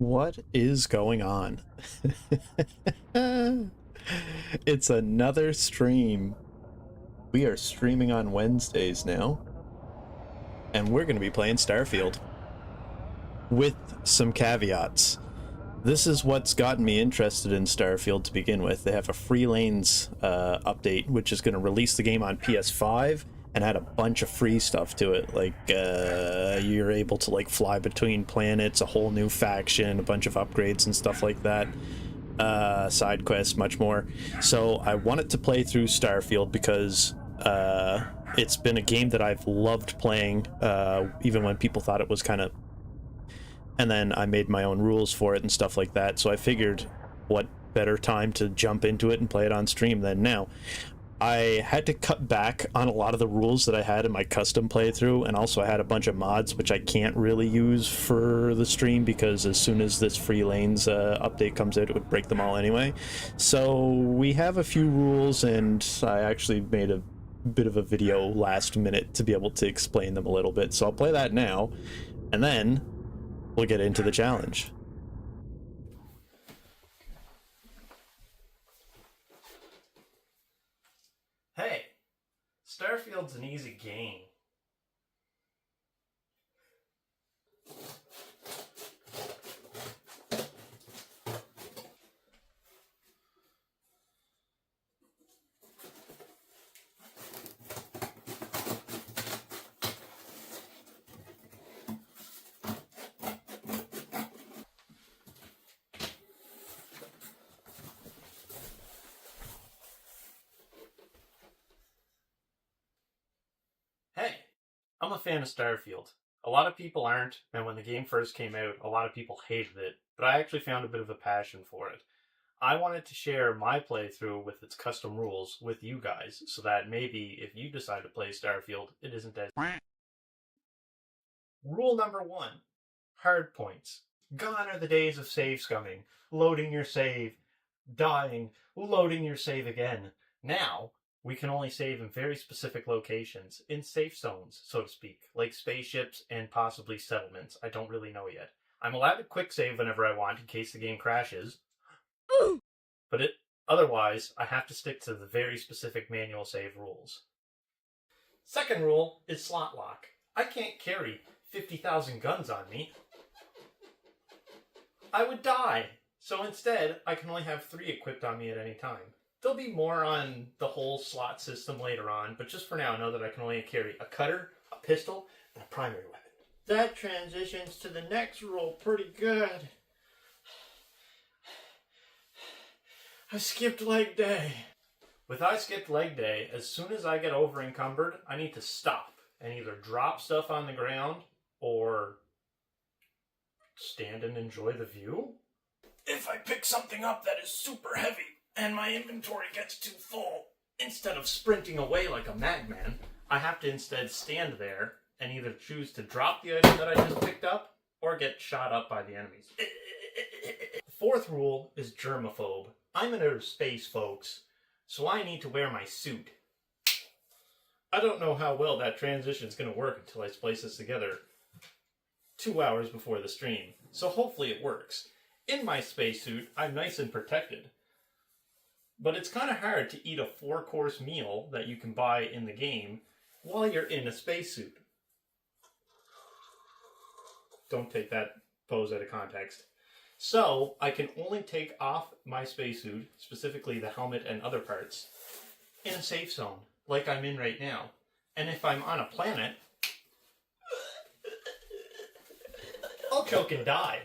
What is going on? It's another stream. We are streaming on Wednesdays now, and we're going to be playing Starfield with some caveats. This is what's gotten me interested in Starfield to begin with. They have a Free Lanes update, which is going to release the game on PS5 and add a bunch of free stuff to it. Like, you're able to, like, fly between planets, a whole new faction, a bunch of upgrades and stuff like that. Side quests, much more. So I wanted to play through Starfield because it's been a game that I've loved playing, even when people thought it was kind of... And then I made my own rules for it and stuff like that, so I figured what better time to jump into it and play it on stream than now. I had to cut back on a lot of the rules that I had in my custom playthrough, and also I had a bunch of mods which I can't really use for the stream because as soon as this Free Lanes update comes out, it would break them all anyway. So we have a few rules, and I actually made a bit of a video last minute to be able to explain them a little bit. So I'll play that now, and then we'll get into the challenge. Hey, Starfield's an easy game. Hey, I'm a fan of Starfield. A lot of people aren't, and when the game first came out, a lot of people hated it, but I actually found a bit of a passion for it. I wanted to share my playthrough with its custom rules with you guys, so that maybe if you decide to play Starfield, it isn't as... Rule number 1. Hardpoints. Gone are the days of save scumming, loading your save, dying, loading your save again. Now, we can only save in very specific locations, in safe zones, so to speak, like spaceships and possibly settlements. I don't really know yet. I'm allowed to quick save whenever I want in case the game crashes, but otherwise, I have to stick to the very specific manual save rules. Second rule is slot lock. I can't carry 50,000 guns on me. I would die, so instead, I can only have 3 equipped on me at any time. There'll be more on the whole slot system later on, but just for now, know that I can only carry a cutter, a pistol, and a primary weapon. That transitions to the next rule pretty good. I skipped leg day. With I skipped leg day, as soon as I get over encumbered, I need to stop and either drop stuff on the ground or stand and enjoy the view. If I pick something up that is super heavy, and my inventory gets too full, instead of sprinting away like a madman, I have to instead stand there and either choose to drop the item that I just picked up or get shot up by the enemies. The fourth rule is germophobe. I'm in outer space, folks, so I need to wear my suit. I don't know how well that transition is going to work until I splice this together 2 hours before the stream, so hopefully it works. In my spacesuit, I'm nice and protected. But it's kind of hard to eat a 4-course meal that you can buy in the game while you're in a spacesuit. Don't take that pose out of context. So, I can only take off my spacesuit, specifically the helmet and other parts, in a safe zone, like I'm in right now. And if I'm on a planet, I'll choke and die.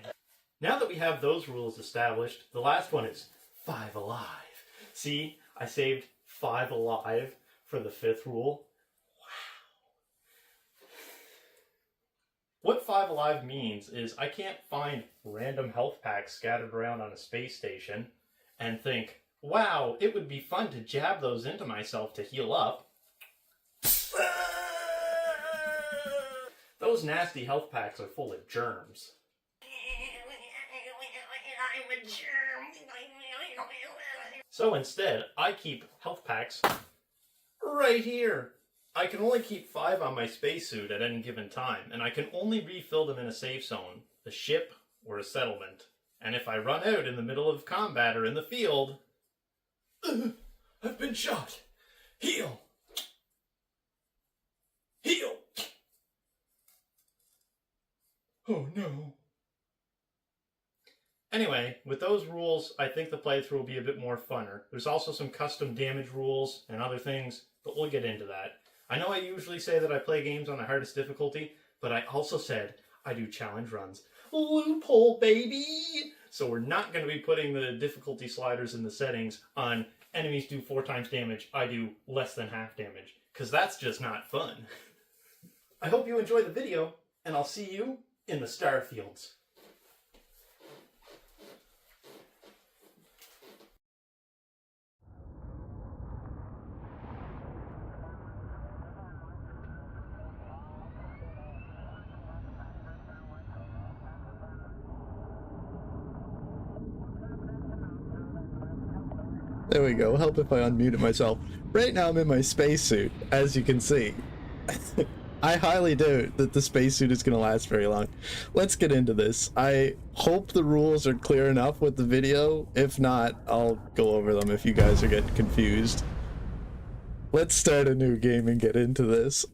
Now that we have those rules established, the last one is 5 alive. See, I saved 5 alive for the 5th rule. Wow. What 5 alive means is I can't find random health packs scattered around on a space station and think, wow, it would be fun to jab those into myself to heal up. Those nasty health packs are full of germs. I'm a germ. So instead, I keep health packs right here. I can only keep 5 on my spacesuit at any given time, and I can only refill them in a safe zone, the ship or a settlement. And if I run out in the middle of combat or in the field, I've been shot. Heal. Heal. Oh no. Anyway, with those rules, I think the playthrough will be a bit more funner. There's also some custom damage rules and other things, but we'll get into that. I know I usually say that I play games on the hardest difficulty, but I also said I do challenge runs. Loophole, baby! So we're not going to be putting the difficulty sliders in the settings on enemies do 4 times damage, I do less than half damage, because that's just not fun. I hope you enjoy the video, and I'll see you in the Starfields. There we go. Help if I unmuted myself. Right now I'm in my spacesuit, as you can see. I highly doubt that the spacesuit is going to last very long. Let's get into this. I hope the rules are clear enough with the video. If not, I'll go over them if you guys are getting confused. Let's start a new game and get into this.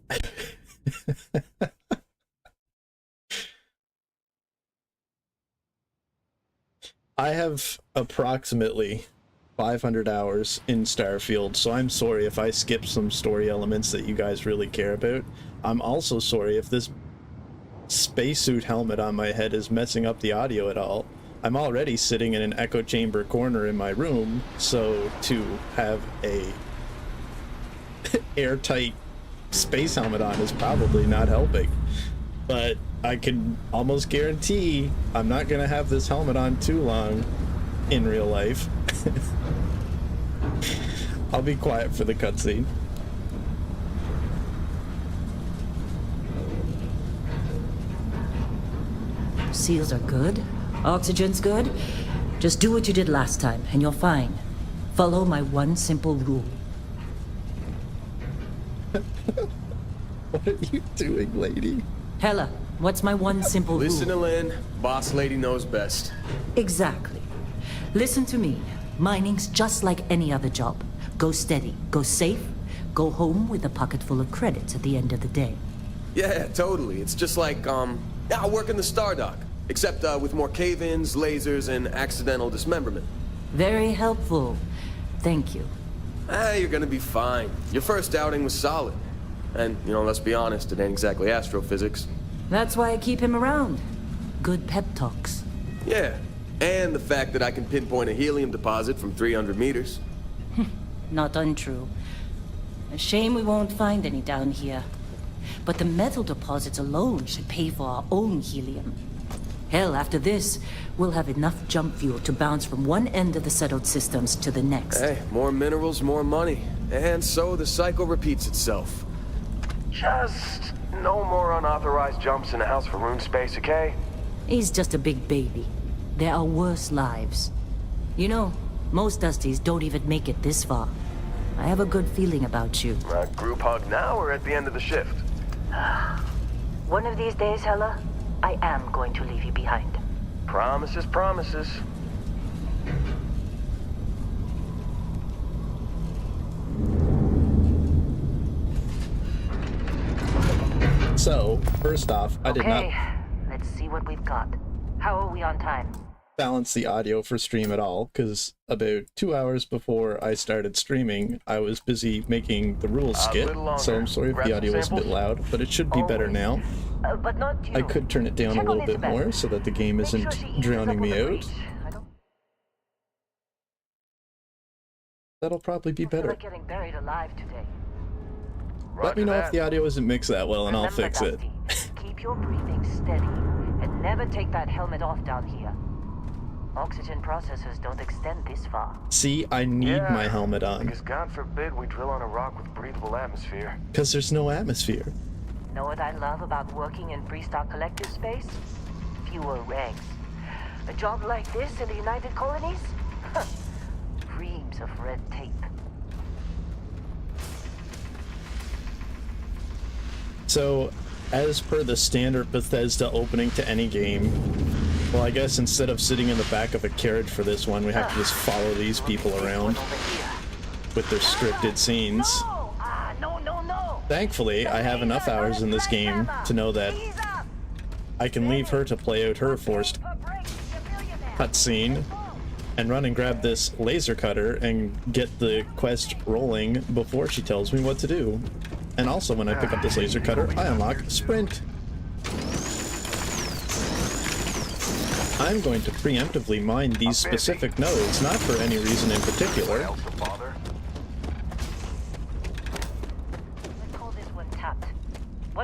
I have approximately 500 hours in Starfield, so I'm sorry if I skip some story elements that you guys really care about. I'm also sorry if this spacesuit helmet on my head is messing up the audio at all. I'm already sitting in an echo chamber corner in my room, so to have a airtight space helmet on is probably not helping. But I can almost guarantee I'm not gonna have this helmet on too long in real life. I'll be quiet for the cutscene. Seals are good. Oxygen's good. Just do what you did last time, and you're fine. Follow my one simple rule. What are you doing, lady? Hella, what's my one simple rule? Listen to Lynn. Boss lady knows best. Exactly. Listen to me. Mining's just like any other job. Go steady, go safe, go home with a pocket full of credits at the end of the day. Yeah, totally. It's just like, I work in the Stardock. Except, with more cave-ins, lasers, and accidental dismemberment. Very helpful. Thank you. You're gonna be fine. Your first outing was solid. And, you know, let's be honest, it ain't exactly astrophysics. That's why I keep him around. Good pep talks. Yeah, and the fact that I can pinpoint a helium deposit from 300 meters. Not untrue. A shame we won't find any down here. But the metal deposits alone should pay for our own helium. Hell, after this, we'll have enough jump fuel to bounce from one end of the settled systems to the next. Hey, more minerals, more money. And so the cycle repeats itself. Just no more unauthorized jumps in the house for rune space, okay? He's just a big baby. There are worse lives. You know, most Dusties don't even make it this far. I have a good feeling about you. Group hug now or at the end of the shift? One of these days, Hella, I am going to leave you behind. Promises, promises. So, first off, I did not Let's see what we've got. How are we on time? balance the audio for stream at all, because about 2 hours before I started streaming, I was busy making the rules skit, so I'm sorry if the audio was a bit loud, but it should be better now. But not you. I could turn it down a little bit more so that the game isn't drowning me out. That'll probably be better. Getting buried alive today. Let me know if the audio isn't mixed that well and I'll fix it. Keep your breathing steady and never take that helmet off down here. Oxygen processors don't extend this far. See, I need my helmet on. Because God forbid we drill on a rock with breathable atmosphere. Because there's no atmosphere. Know what I love about working in Freestar Collective space? Fewer regs. A job like this in the United Colonies? Reams of red tape. So, as per the standard Bethesda opening to any game, Well, I guess instead of sitting in the back of a carriage for this one, we have to just follow these people around with their scripted scenes. Thankfully, I have enough hours in this game to know that I can leave her to play out her forced cutscene and run and grab this laser cutter and get the quest rolling before she tells me what to do. And also, when I pick up this laser cutter, I unlock Sprint. I'm going to preemptively mine these specific nodes, not for any reason in particular.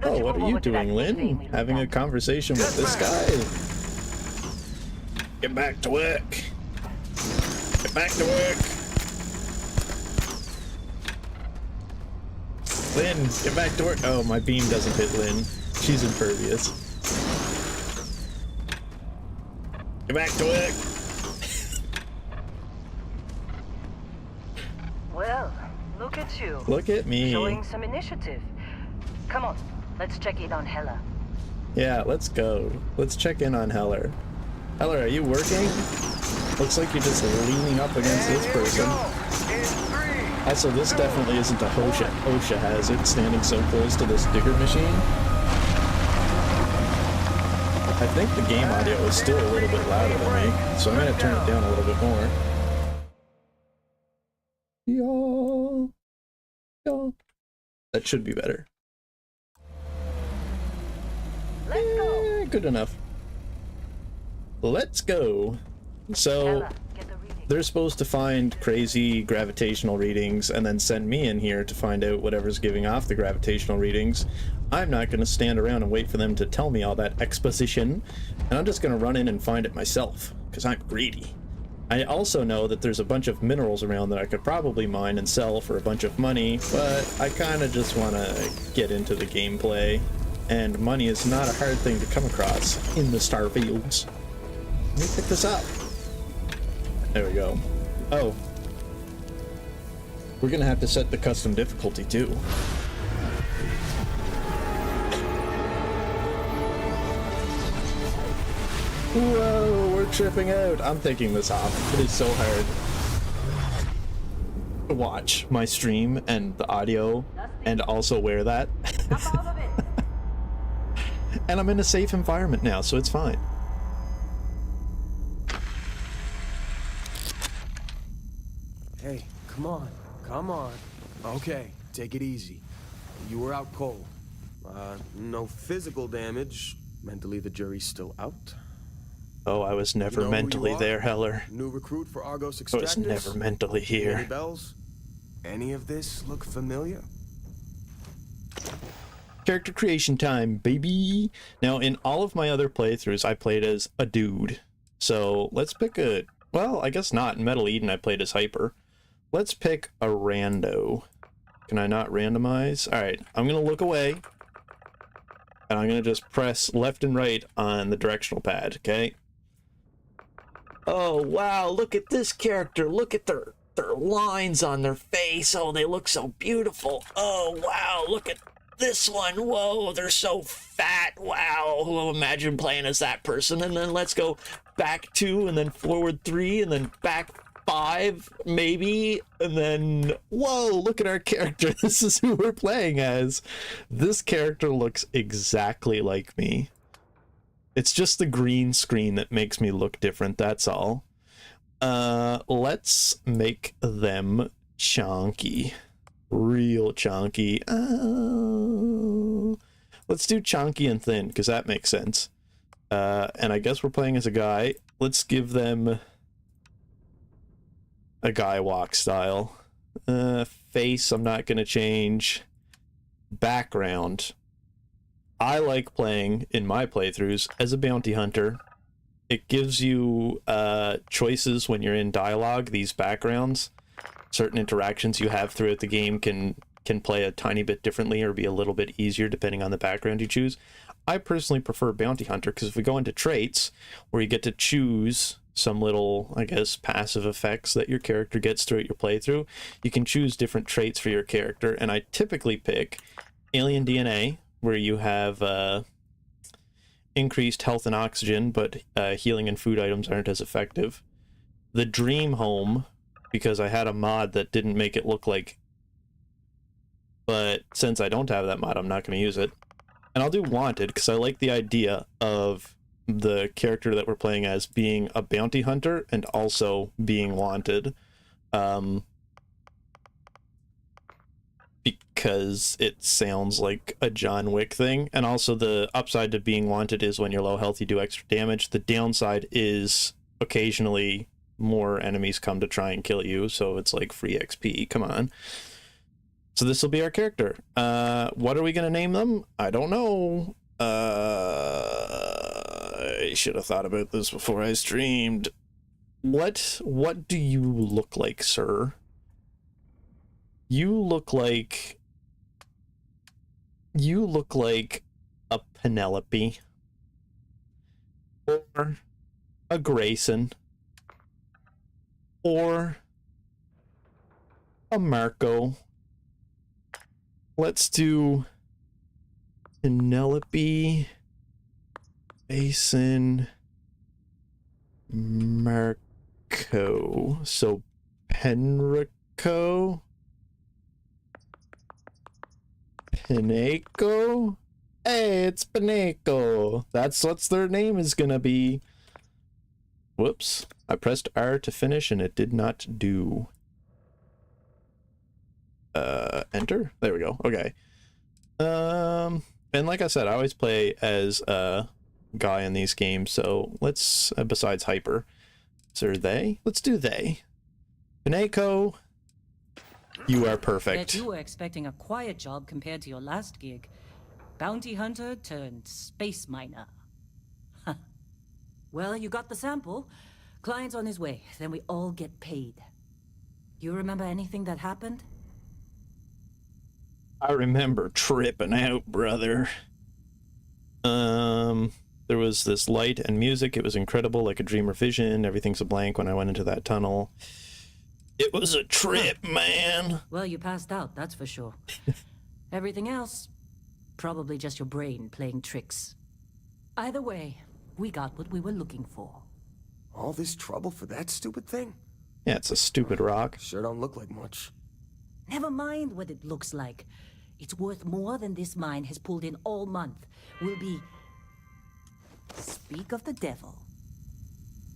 Oh, what are you doing, Lynn? Having a conversation with this guy. Get back to work. Get back to work. Lynn, get back to work. Oh, my beam doesn't hit Lynn. She's impervious. Get back to work. Well, look at you. Look at me. Showing some initiative. Come on, let's check in on Hella. Yeah, let's go. Let's check in on Heller. Heller, are you working? Looks like you're just leaning up against this person. Also, this definitely isn't a OSHA hazard, standing so close to this digger machine. I think the game audio is still a little bit louder than me, so I'm going to turn it down a little bit more. Yeah. That should be better. Let's go. Good enough. Let's go. So, Hella, get the reading. they're supposed to find crazy gravitational readings and then send me in here to find out whatever's giving off the gravitational readings. I'm not going to stand around and wait for them to tell me all that exposition, and I'm just going to run in and find it myself, because I'm greedy. I also know that there's a bunch of minerals around that I could probably mine and sell for a bunch of money, but I kind of just want to get into the gameplay, and money is not a hard thing to come across in the Starfields. Let me pick this up. There we go. Oh. We're going to have to set the custom difficulty too. Whoa, we're tripping out. I'm taking this off. It is so hard to watch my stream and the audio and also wear that. And I'm in a safe environment now, so it's fine. Hey, come on. Come on. Okay, take it easy. You were out cold. No physical damage. Mentally, the jury's still out. Oh, I was never mentally there, Heller. New recruit for Argos I Extractors? was never mentally Any here. bells? Any of this look familiar? Character creation time, baby! Now, in all of my other playthroughs, I played as a dude. So, let's pick a... Well, I guess not. In Metal Eden, I played as Hyper. Let's pick a rando. Can I not randomize? Alright, I'm gonna look away. And I'm gonna just press left and right on the directional pad, okay? Oh, wow, look at this character. Look at their lines on their face. Oh, they look so beautiful. Oh, wow, look at this one. Whoa, they're so fat. Wow, imagine playing as that person. And then let's go back 2, and then forward 3, and then back 5, maybe. And then, whoa, look at our character. This is who we're playing as. This character looks exactly like me. It's just the green screen that makes me look different, that's all. Let's make them chonky. Real chonky. Let's do chonky and thin, because that makes sense. And I guess we're playing as a guy. Let's give them a guy walk style. Face, I'm not going to change. Background. I like playing, in my playthroughs, as a bounty hunter. It gives you choices when you're in dialogue, these backgrounds. Certain interactions you have throughout the game can play a tiny bit differently or be a little bit easier depending on the background you choose. I personally prefer bounty hunter, because if we go into traits, where you get to choose some little, I guess, passive effects that your character gets throughout your playthrough, you can choose different traits for your character, and I typically pick alien DNA, where you have increased health and oxygen, but healing and food items aren't as effective. The dream home, because I had a mod that didn't make it look like, but since I don't have that mod, I'm not going to use it. And I'll do wanted, because I like the idea of the character that we're playing as being a bounty hunter and also being wanted. Because it sounds like a John Wick thing. And also the upside to being wanted is when you're low health, you do extra damage. The downside is occasionally more enemies come to try and kill you, so it's like free XP. Come on. So this will be our character. What are we going to name them? I don't know. I should have thought about this before I streamed. What do you look like, sir? You look like a Penelope or a Grayson or a Marco. Let's do Penelope, Grayson, Marco. So Penrico, Pineco? Hey, it's Pineco. That's what their name is gonna be. Whoops. I pressed R to finish and it did not do. Enter? There we go. Okay. And like I said, I always play as a guy in these games, so let's, besides Hyper. So they? Let's do they. Pineco, you are perfect. Bet you were expecting a quiet job compared to your last gig. Bounty hunter turned space miner. Huh. Well, you got the sample. Client's on his way, then we all get paid. You remember anything that happened? I remember tripping out, brother. There was this light and music. It was incredible, like a dream or vision. Everything's a blank when I went into that tunnel. It was a trip, man. Well, you passed out, that's for sure. Everything else, probably just your brain playing tricks. Either way, we got what we were looking for. All this trouble for that stupid thing? Yeah, it's a stupid rock. Sure don't look like much. Never mind what it looks like. It's worth more than this mine has pulled in all month. We'll be... Speak of the devil.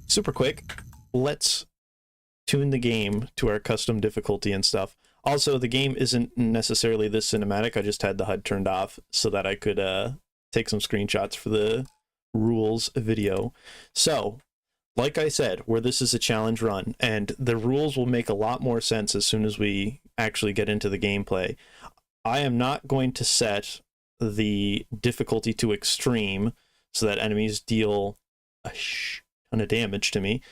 Super quick. Let's tune the game to our custom difficulty and stuff. Also, the game isn't necessarily this cinematic. I just had the HUD turned off so that I could take some screenshots for the rules video. So, like I said, where this is a challenge run, and the rules will make a lot more sense as soon as we actually get into the gameplay. I am not going to set the difficulty to extreme so that enemies deal a ton of damage to me,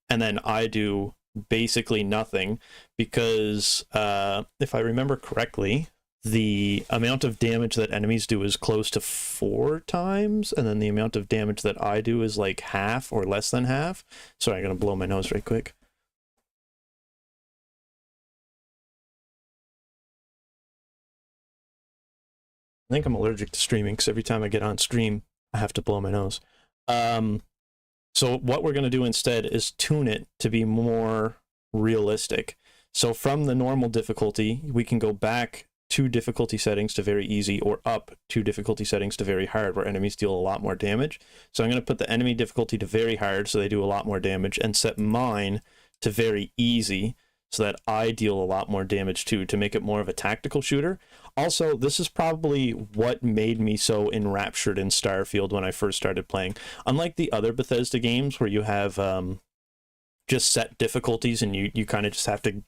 and then I do basically nothing, because if I remember correctly, the amount of damage that enemies do is close to 4 times, and then the amount of damage that I do is like half or less than half. Sorry, I'm gonna blow my nose right quick. I think I'm allergic to streaming because every time I get on stream, I have to blow my nose. So what we're going to do instead is tune it to be more realistic. So from the normal difficulty, we can go back 2 difficulty settings to very easy, or up 2 difficulty settings to very hard, where enemies deal a lot more damage. So I'm going to put the enemy difficulty to very hard so they do a lot more damage, and set mine to very easy so that I deal a lot more damage too, to make it more of a tactical shooter. Also, this is probably what made me so enraptured in Starfield when I first started playing. Unlike the other Bethesda games where you have just set difficulties and you kind of just have to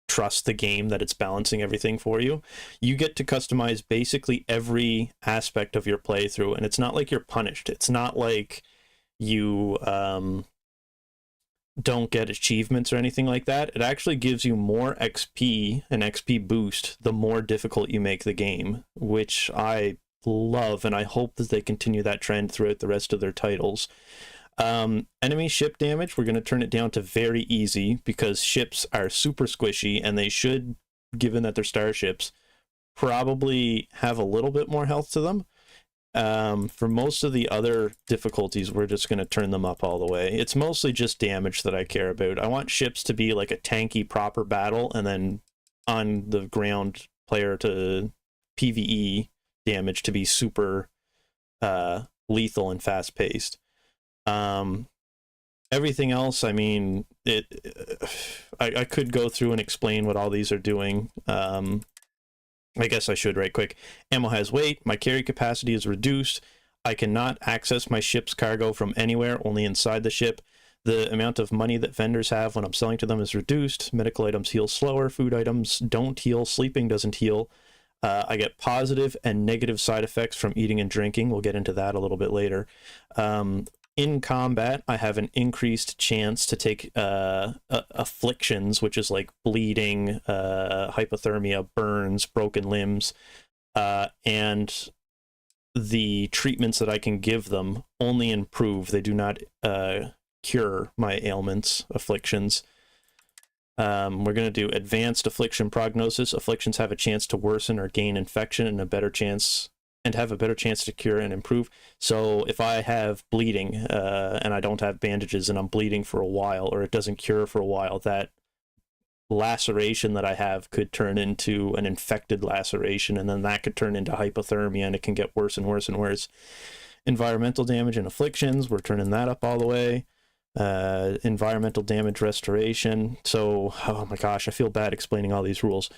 trust the game that it's balancing everything for you, you get to customize basically every aspect of your playthrough, and it's not like you're punished. It's not like you don't get achievements or anything like that. It actually gives you more XP, an XP boost, the more difficult you make the game, which I love, and I hope that they continue that trend throughout the rest of their titles. Enemy ship damage, we're going to turn it down to very easy, because ships are super squishy, and they should, given that they're starships, probably have a little bit more health to them. For most of the other difficulties, we're just going to turn them up all the way. It's mostly just damage that I care about. I want ships to be like a tanky, proper battle, and then on the ground, player to PvE damage to be super lethal and fast-paced. Everything else, I mean, I could go through and explain what all these are doing. I guess I should right quick. Ammo has weight. My carry capacity is reduced. I cannot access my ship's cargo from anywhere, only inside the ship. The amount of money that vendors have when I'm selling to them is reduced. Medical items heal slower. Food items don't heal. Sleeping doesn't heal. I get positive and negative side effects from eating and drinking. We'll get into that a little bit later. In combat, I have an increased chance to take afflictions, which is like bleeding, hypothermia, burns, broken limbs, and the treatments that I can give them only improve. They do not cure my ailments, afflictions. We're going to do advanced affliction prognosis. Afflictions have a chance to worsen or gain infection and have a better chance to cure and improve. So if I have bleeding and I don't have bandages and I'm bleeding for a while, or it doesn't cure for a while, that laceration that I have could turn into an infected laceration, and then that could turn into hypothermia, and it can get worse and worse and worse. Environmental damage and afflictions, we're turning that up all the way. Environmental damage restoration. So, oh my gosh, I feel bad explaining all these rules.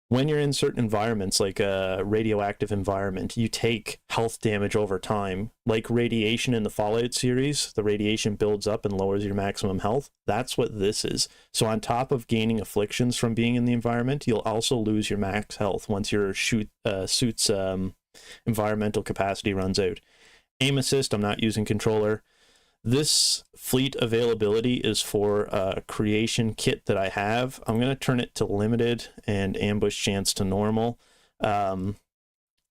When you're in certain environments, like a radioactive environment, you take health damage over time. Like radiation in the Fallout series, the radiation builds up and lowers your maximum health. That's what this is. So on top of gaining afflictions from being in the environment, you'll also lose your max health once your suit's environmental capacity runs out. Aim assist, I'm not using controller. This fleet availability is for a creation kit that I have. I'm going to turn it to limited and ambush chance to normal. There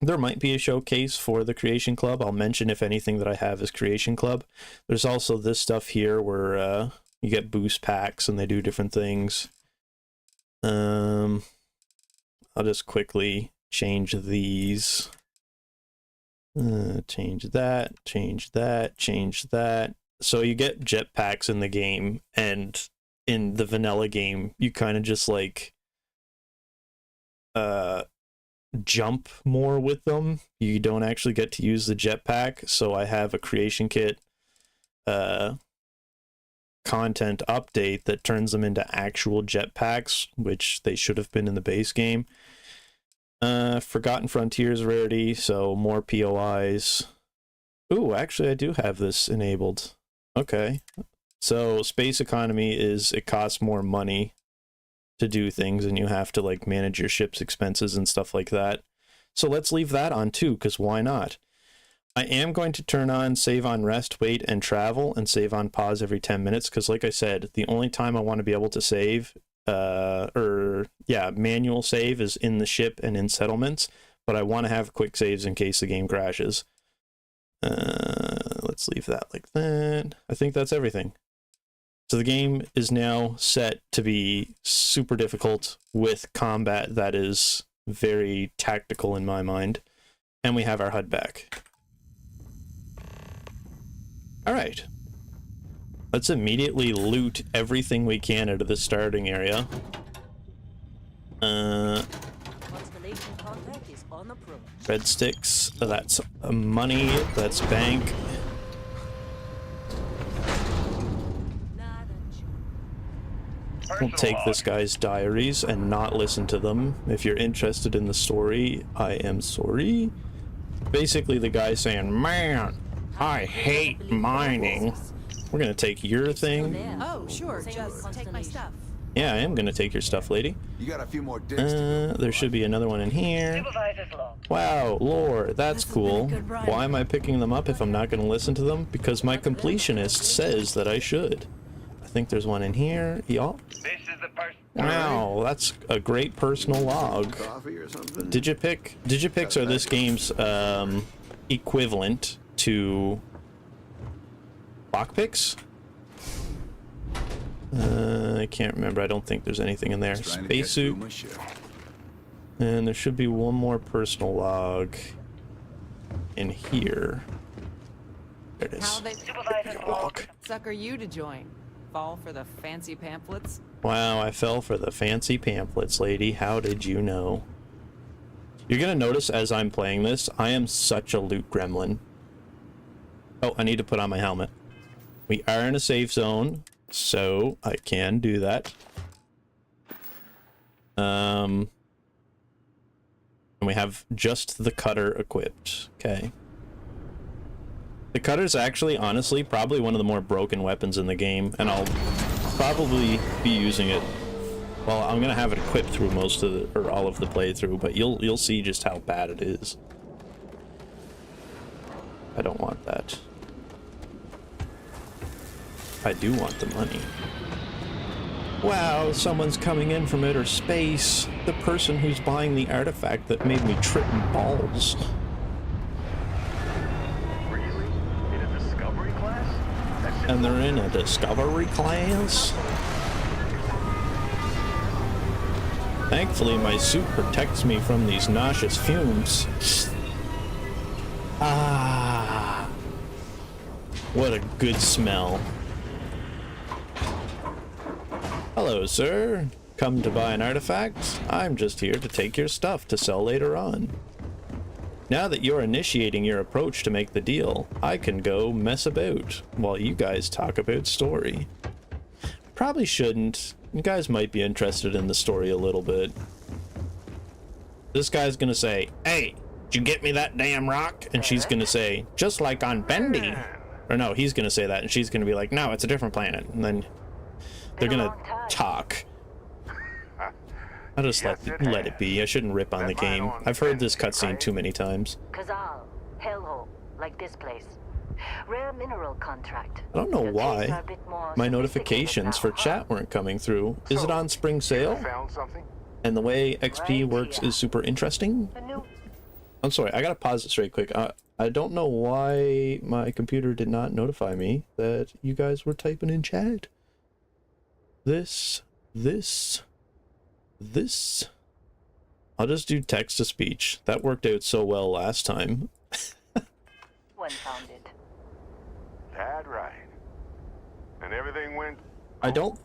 might be a showcase for the creation club. I'll mention if anything that I have is creation club. There's also this stuff here where you get boost packs and they do different things. I'll just quickly change these. Change that, change that, change that. So you get jetpacks in the game, and in the vanilla game, you kind of just like jump more with them. You don't actually get to use the jetpack. So I have a creation kit content update that turns them into actual jetpacks, which they should have been in the base game. Forgotten Frontiers rarity, so more POIs. Ooh, actually I do have this enabled. Okay, so space economy is, it costs more money to do things, and you have to like manage your ship's expenses and stuff like that. So let's leave that on too, because why not? I am going to turn on save on rest, wait, and travel, and save on pause every 10 minutes, because like I said, the only time I want to be able to save, manual save is in the ship and in settlements, but I want to have quick saves in case the game crashes. Let's leave that like that. I think that's everything. So the game is now set to be super difficult with combat that is very tactical in my mind. And we have our HUD back. Alright. Let's immediately loot everything we can out of the starting area. Constellation contact is on approach. Red sticks, that's money, that's bank. We'll take this guy's diaries and not listen to them. If you're interested in the story, I am sorry. Basically, the guy's saying, man, I hate mining. We're gonna take your thing. Oh, sure, just take my stuff. Yeah, I am gonna take your stuff, lady. You got a few more dicks to There should be another one in here. Wow, lore, that's cool. Why am I picking them up if I'm not gonna listen to them? Because my completionist says that I should. I think there's one in here. Y'all. Wow, that's a great personal log. coffee or something? Digipicks are this game's equivalent to lockpicks. I can't remember. I don't think there's anything in there. Spacesuit. And there should be one more personal log. in here. There it How is. they Walk. sucker you to join? Fall for the fancy pamphlets? Wow, I fell for the fancy pamphlets, lady. How did you know? You're gonna notice as I'm playing this, I am such a loot gremlin. Oh, I need to put on my helmet. We are in a safe zone, so I can do that. And we have just the cutter equipped. Okay. The cutter's actually, honestly, probably one of the more broken weapons in the game, and I'll probably be using it. Well, I'm gonna have it equipped through most of the, or all of the playthrough, but you'll see just how bad it is. I don't want that. I do want the money. Wow, someone's coming in from outer space. The person who's buying the artifact that made me trip balls. Really? In a discovery class? And they're in a discovery class? Thankfully, my suit protects me from these nauseous fumes. Ah, what a good smell. Hello, sir. Come to buy an artifact? I'm just here to take your stuff to sell later on. Now that you're initiating your approach to make the deal, I can go mess about while you guys talk about story. Probably shouldn't. You guys might be interested in the story a little bit. This guy's gonna say, "Hey, did you get me that damn rock?" And she's gonna say, "Just like on Bendy." Or no, he's gonna say that, and she's gonna be like, "No, it's a different planet." And then they're gonna talk. I'll just let it be. I shouldn't rip on the game. I've heard this cutscene too many times. Kazal, hellhole, like this place. Rare mineral contract. I don't know The things are why a bit more my notifications for sophisticated chat weren't coming through. Is it on spring sale? Found something? And the way XP works is super interesting? now. A new I'm sorry, I gotta pause this right quick. I don't know why my computer did not notify me that you guys were typing in chat. This. I'll just do text to speech. That worked out so well last time. one founded. That right. And everything went I don't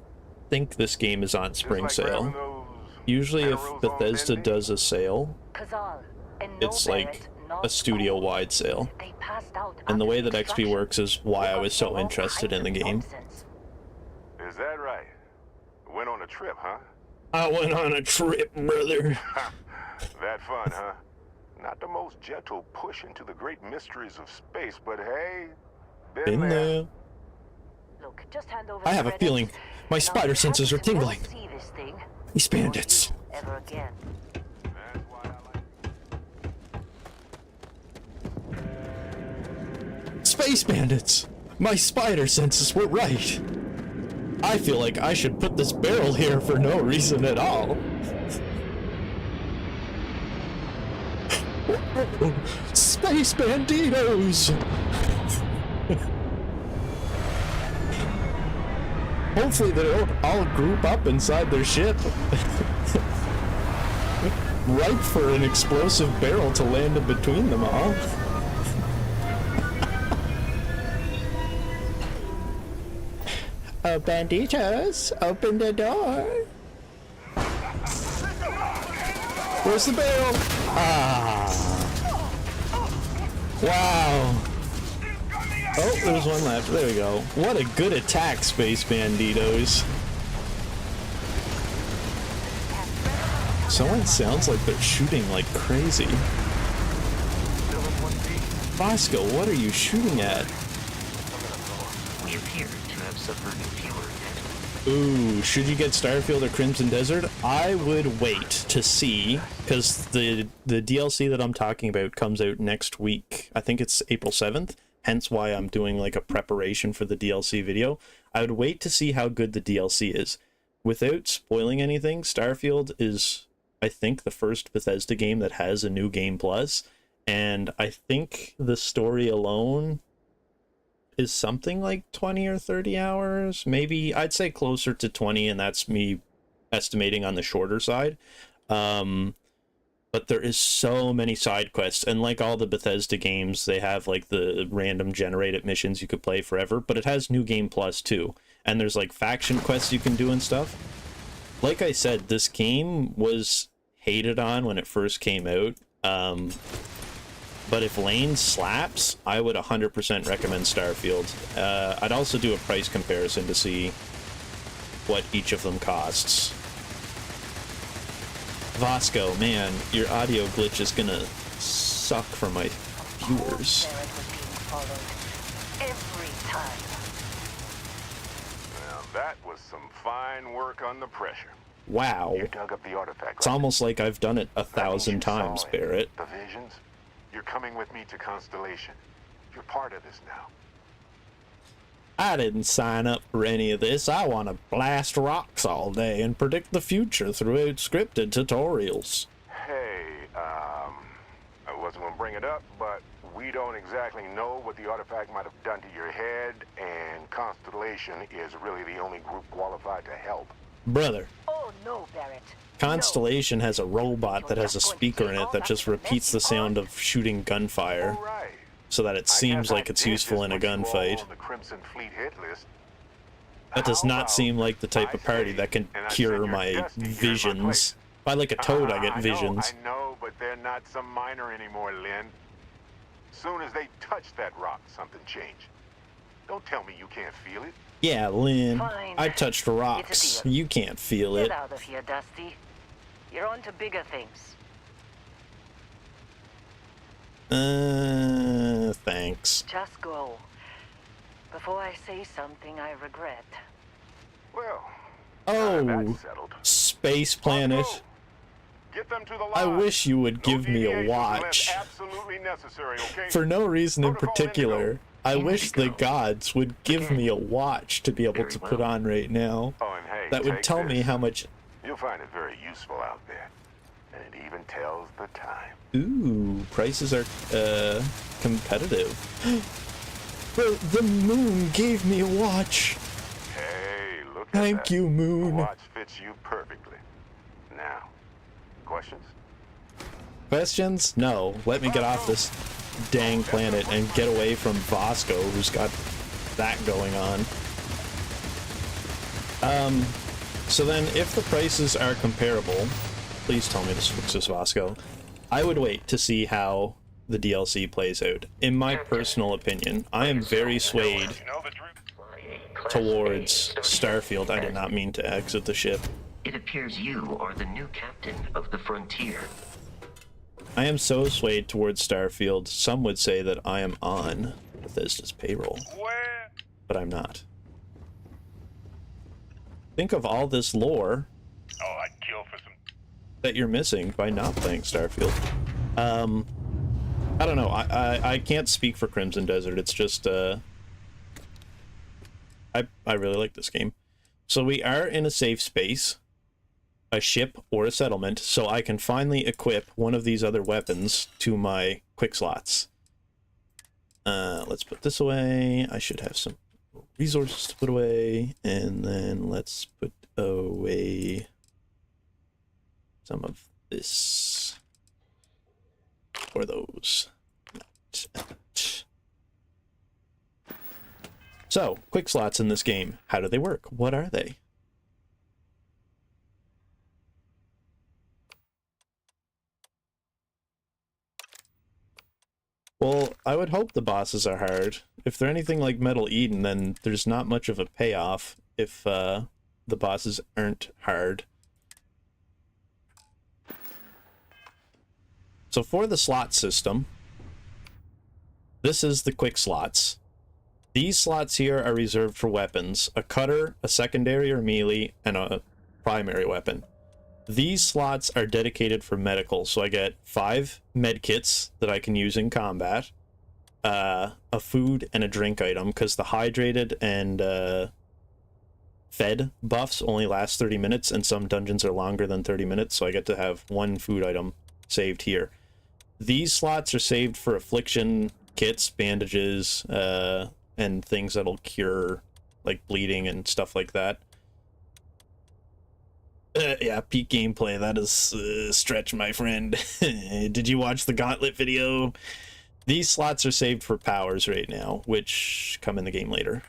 think this game is on spring just like grabbing sale. those Usually if minerals on Bethesda Bendy? does a sale, Kazal, and it's like a studio-wide sale. They passed out And the after way that XP extraction. works is why I was Because so they won't interested in the hide game. nonsense. Is that right? Went on a trip, huh? I went on a trip, brother. That fun, huh? Not the most gentle push into the great mysteries of space, but hey, In there. Look, just hand over I the have a credits, feeling my and spider I'll be senses are happy to never tingling. see this thing These bandits. ever again. That's why I like Space bandits! My spider senses were right. I feel like I should put this barrel here for no reason at all. Space banditos! Hopefully they don't all group up inside their ship. Ripe for an explosive barrel to land in between them all. Oh, banditos, open the door. Where's the barrel? Ah. Wow. Oh, there's one left. There we go. What a good attack, Space Banditos. Someone sounds like they're shooting like crazy. Bosco, what are you shooting at? We appear to have suffered a fewer dead. Ooh, should you get Starfield or Crimson Desert? I would wait to see, because the DLC that I'm talking about comes out next week. I think it's April 7th, hence why I'm doing like a preparation for the DLC video. I would wait to see how good the DLC is. Without spoiling anything, Starfield is, I think, the first Bethesda game that has a new game plus, and I think the story alone is something like 20 or 30 hours. Maybe I'd say closer to 20, and that's me estimating on the shorter side. But but there is so many side quests, and like all the Bethesda games, they have like the random generated missions you could play forever, but it has New Game Plus too, and there's like faction quests you can do and stuff. Like I said, this game was hated on when it first came out, but if Lanes slaps, I would 100% recommend Starfield. I'd also do a price comparison to see what each of them costs. Vasco, man, your audio glitch is gonna suck for my viewers. Every time. Well, that was some fine work on the pressure. Wow. You dug up the artifact. It's almost like I've done it 1,000 times, Barrett. The visions? You're coming with me to Constellation. You're part of this now. I didn't sign up for any of this. I want to blast rocks all day and predict the future through scripted tutorials. Hey, I wasn't gonna bring it up, but we don't exactly know what the artifact might have done to your head, and Constellation is really the only group qualified to help. Brother, Oh no, Barrett. Constellation has a robot that has a speaker in it that just repeats the sound of shooting gunfire, All right. so that it seems like it's useful in a gunfight. That does not seem like the type of party that can cure my visions. If I like a toad, I get visions. I know, but they're not some minor anymore, Lynn. Soon as they touch that rock, something changed. Don't tell me you can't feel it. Yeah, Lynn, Fine. I touched rocks. It's a deal. You can't feel it. Get out of here, Dusty. You're on to bigger things. Thanks. Just go. Before I say something I regret. Well, Oh, that's settled. Space Planet. Go. Get them to the I lodge. wish you would give No me a deviations unless watch. absolutely necessary, okay? For no reason in Protocol particular. I wish the Indigo. gods would give me a watch to be able Very to well. put on right now. Oh, and hey, That would take tell me this. how much... You'll find it very useful out there. And it even tells the time. Ooh, prices are, competitive. The moon gave me a watch. Hey, look at Thank that. you, The moon. watch fits you perfectly. Now, questions? Questions? No. Let me get off this dang planet and get away from Vasco, who's got that going on. So then, if the prices are comparable, please tell me this is Vasco. I would wait to see how the DLC plays out. In my personal opinion, I am very swayed towards Starfield. I did not mean to exit the ship. It appears you are the new captain of the Frontier. I am so swayed towards Starfield, some would say that I am on Bethesda's payroll. But I'm not. Think of all this lore I'd kill for some. that you're missing by not playing Starfield. I don't know. I can't speak for Crimson Desert. It's just I really like this game. So we are in a safe space, a ship or a settlement, so I can finally equip one of these other weapons to my quickslots. Let's put this away. I should have some resources to put away, and then let's put away some of this or those. So, quick slots in this game. How do they work? What are they? Well, I would hope the bosses are hard. If they're anything like Metal Eden, then there's not much of a payoff if the bosses aren't hard. So for the slot system, this is the quick slots. These slots here are reserved for weapons: a cutter, a secondary or melee, and a primary weapon. These slots are dedicated for medical, so I get 5 medkits that I can use in combat, a food and a drink item, because the hydrated and fed buffs only last 30 minutes, and some dungeons are longer than 30 minutes, so I get to have 1 food item saved here. These slots are saved for affliction kits, bandages, and things that'll cure, like bleeding and stuff like that. Yeah, peak gameplay. That is stretch, my friend. Did you watch the Gauntlet video? These slots are saved for powers right now, which come in the game later.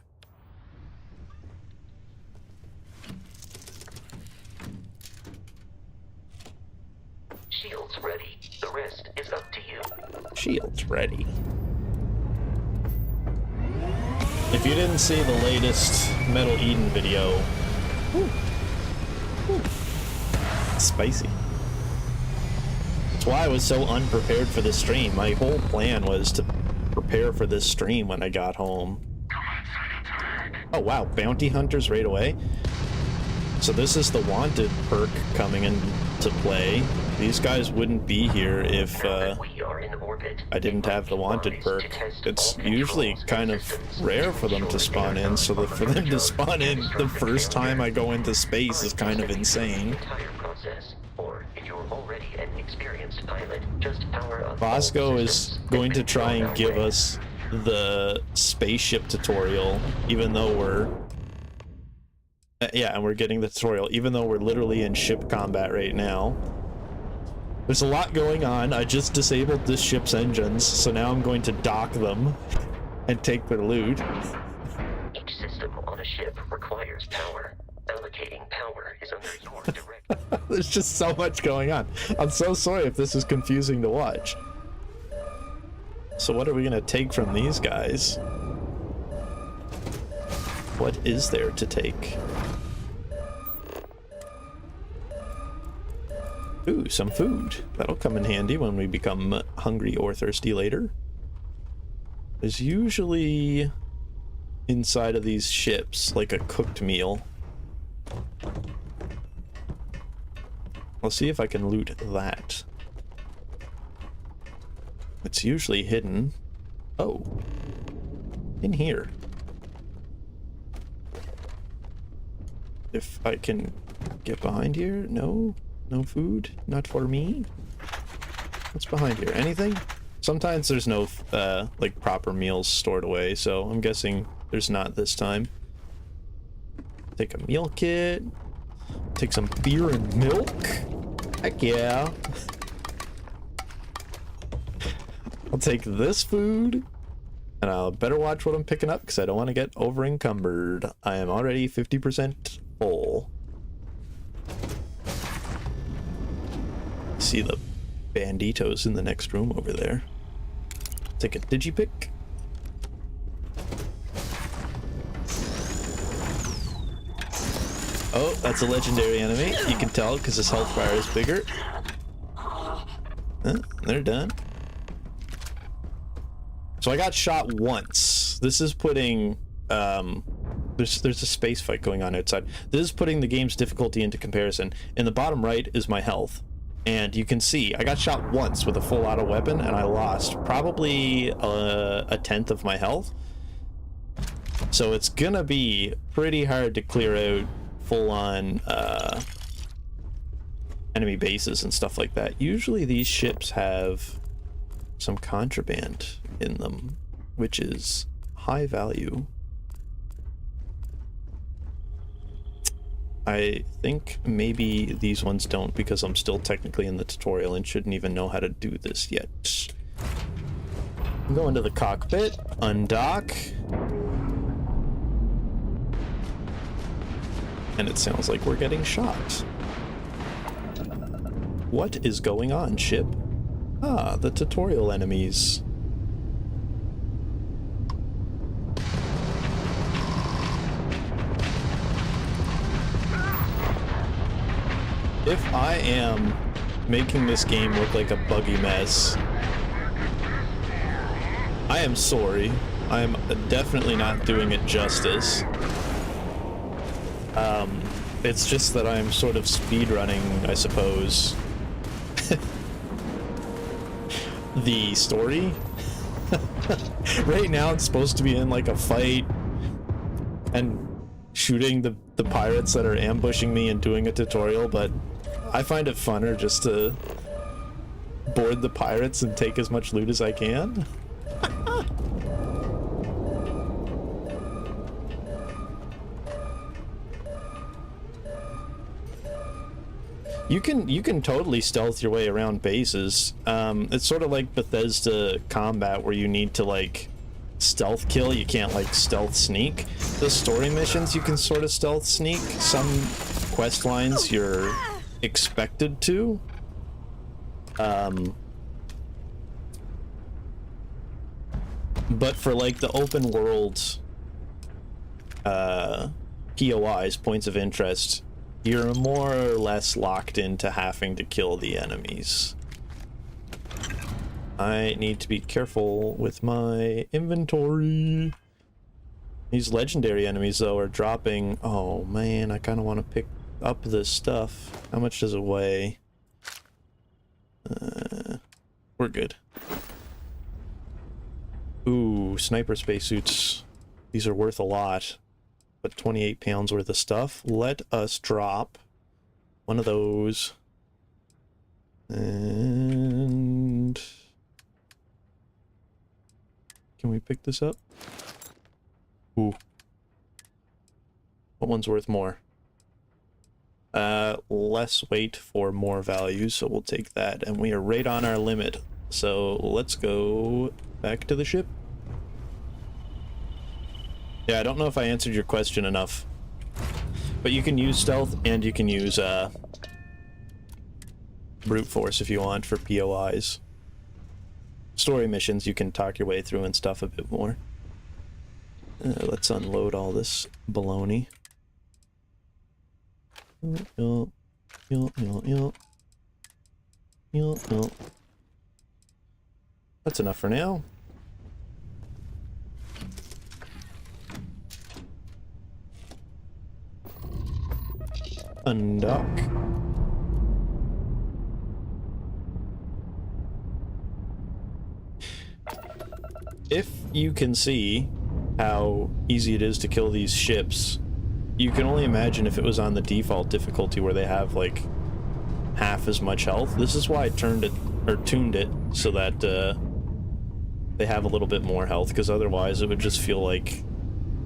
Shields ready. The rest is up to you. Shields ready. If you didn't see the latest Metal Eden video, spicy. That's why I was so unprepared for this stream. My whole plan was to prepare for this stream when I got home. Oh wow, bounty hunters right away. So this is the wanted perk coming into play. These guys wouldn't be here if I didn't have the wanted perk. It's usually kind of rare for them to spawn in, so for them to spawn in the first time I go into space is kind of insane. Bosco is going to try and give us the spaceship tutorial, even though we're... yeah, and we're getting the tutorial, even though we're literally in ship combat right now. There's a lot going on. I just disabled this ship's engines, so now I'm going to dock them and take their loot. Each system on a ship requires power. Allocating power is under your direct... There's just so much going on. I'm so sorry if this is confusing to watch. So what are we gonna take from these guys? What is there to take? Ooh, some food. That'll come in handy when we become hungry or thirsty later. There's usually inside of these ships like a cooked meal. I'll see if I can loot that. It's usually hidden. Oh, in here. If I can get behind here. No, no food, not for me. What's behind here? Anything? Sometimes there's no like proper meals stored away, so I'm guessing there's not this time. Take a meal kit. Take some beer and milk. Heck yeah. I'll take this food, and I'll better watch what I'm picking up because I don't want to get over encumbered. I am already 50% full. See the banditos in the next room over there. Take a digipick. Oh, that's a legendary enemy. You can tell because his health bar is bigger. They're done. So I got shot once. This is putting there's a space fight going on outside. This is putting the game's difficulty into comparison. In the bottom right is my health, and you can see I got shot once with a full auto weapon and I lost probably a tenth of my health. So it's gonna be pretty hard to clear out full-on enemy bases and stuff like that. Usually these ships have some contraband in them, which is high value. I think maybe these ones don't because I'm still technically in the tutorial and shouldn't even know how to do this yet. Go into the cockpit, undock. And it sounds like we're getting shot. What is going on, ship? Ah, the tutorial enemies. If I am making this game look like a buggy mess, I am sorry. I am definitely not doing it justice. It's just that I'm sort of speedrunning, I suppose, the story. Right now it's supposed to be in like a fight and shooting the pirates that are ambushing me and doing a tutorial, but I find it funner just to board the pirates and take as much loot as I can. You can totally stealth your way around bases. It's sort of like Bethesda combat where you need to like stealth kill. You can't like stealth sneak. The story missions you can sort of stealth sneak. Some quest lines you're expected to. But for like the open world POIs, points of interest, you're more or less locked into having to kill the enemies. I need to be careful with my inventory. These legendary enemies, though, are dropping... Oh, man, I kind of want to pick up this stuff. How much does it weigh? We're good. Ooh, sniper spacesuits. These are worth a lot. But 28 pounds worth of stuff. Let us drop one of those. And... Can we pick this up? Ooh. What one's worth more? Less weight for more value, so we'll take that. And we are right on our limit. So let's go back to the ship. Yeah, I don't know if I answered your question enough. But you can use stealth and you can use brute force if you want for POIs. Story missions you can talk your way through and stuff a bit more. Let's unload all this baloney. That's enough for now. Undock. If you can see how easy it is to kill these ships, you can only imagine if it was on the default difficulty where they have like half as much health. This is why I tuned it so that they have a little bit more health, because otherwise it would just feel like,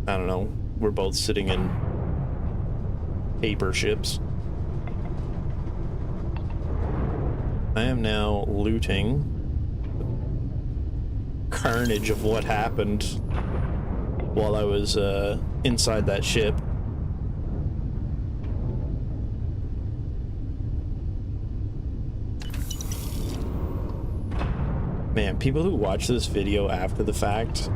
I don't know, we're both sitting in paper ships. I am now looting carnage of what happened while I was inside that ship. Man, people who watch this video after the fact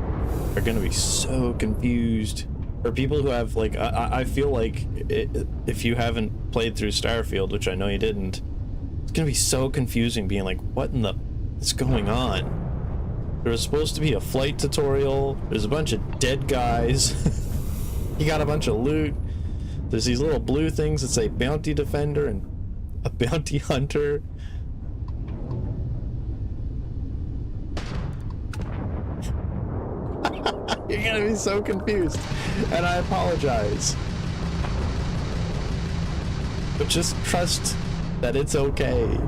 are gonna be so confused. Or people who have, like, I feel like if you haven't played through Starfield, which I know you didn't, it's gonna be so confusing being like, what in the is going on? There was supposed to be a flight tutorial, there's a bunch of dead guys, you got a bunch of loot, there's these little blue things that say bounty defender and a bounty hunter. You're gonna be so confused, and I apologize. But just trust that it's okay.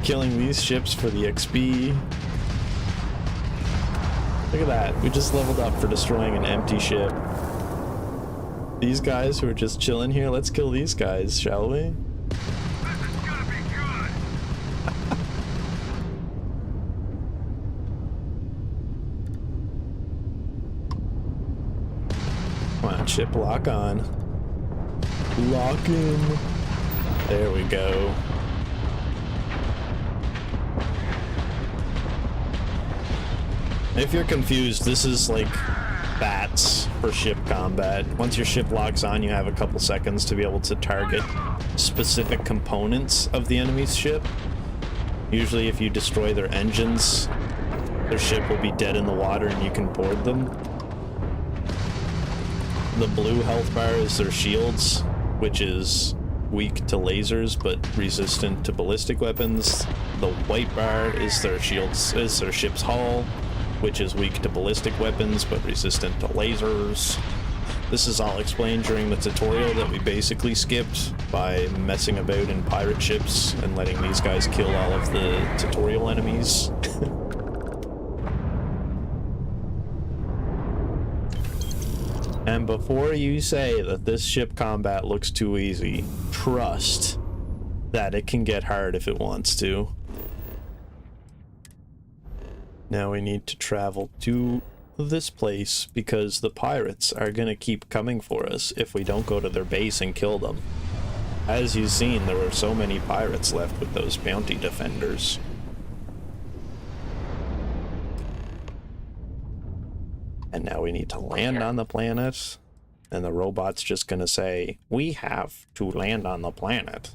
Killing these ships for the XP. Look at that, we just leveled up for destroying an empty ship. These guys who are just chilling here, let's kill these guys, shall we? Come on, ship, lock on. Lock in. There we go. If you're confused, this is like bats for ship combat. Once your ship locks on, you have a couple seconds to be able to target specific components of the enemy's ship. Usually if you destroy their engines, their ship will be dead in the water and you can board them. The blue health bar is their shields, which is weak to lasers but resistant to ballistic weapons. The white bar is their ship's hull, which is weak to ballistic weapons but resistant to lasers. This is all explained during the tutorial that we basically skipped by messing about in pirate ships and letting these guys kill all of the tutorial enemies. And before you say that this ship combat looks too easy, trust that it can get hard if it wants to. Now we need to travel to this place because the pirates are gonna keep coming for us if we don't go to their base and kill them. As you've seen, there were so many pirates left with those bounty defenders. And now we need to land on the planet, and the robot's just gonna say, we have to land on the planet.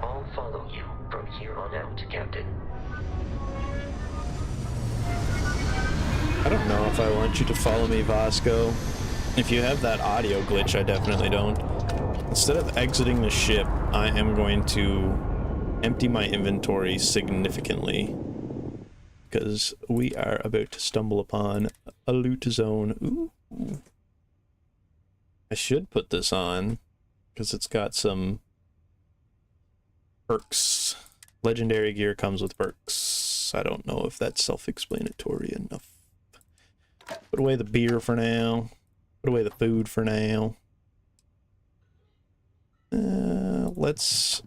I'll follow you from here on out, Captain. I don't know if I want you to follow me, Vasco. If you have that audio glitch, I definitely don't. Instead of exiting the ship, I am going to empty my inventory significantly. Because we are about to stumble upon a loot zone. Ooh. I should put this on, because it's got some perks. Legendary gear comes with perks. I don't know if that's self-explanatory enough. Put away the beer for now. Put away the food for now. Let's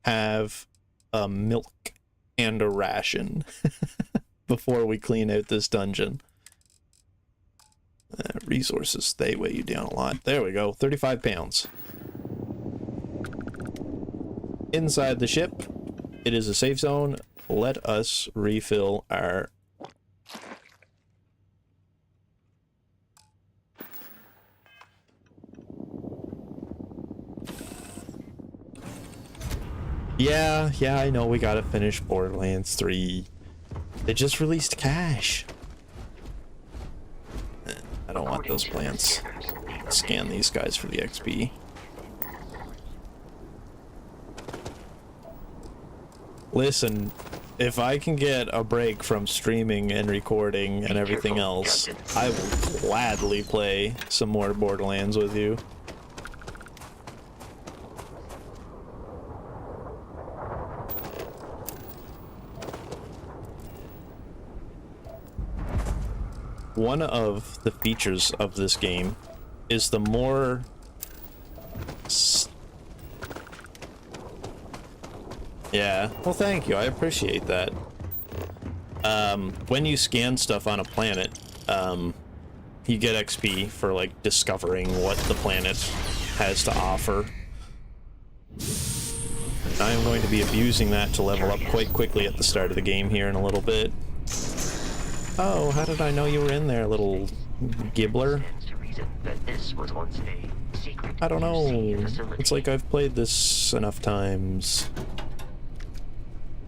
have a milk and a ration before we clean out this dungeon. Resources, they weigh you down a lot. There we go, 35 pounds. Inside the ship, it is a safe zone. Let us refill our... Yeah, I know we gotta finish Borderlands 3. They just released cache. I don't want those plants. Scan these guys for the XP. Listen, if I can get a break from streaming and recording and everything else, I will gladly play some more Borderlands with you. One of the features of this game is the more yeah, well thank you, I appreciate that. When you scan stuff on a planet, you get XP for like discovering what the planet has to offer. I am going to be abusing that to level up quite quickly at the start of the game here in a little bit. Oh, how did I know you were in there, little gibbler? I don't know. It's like I've played this enough times.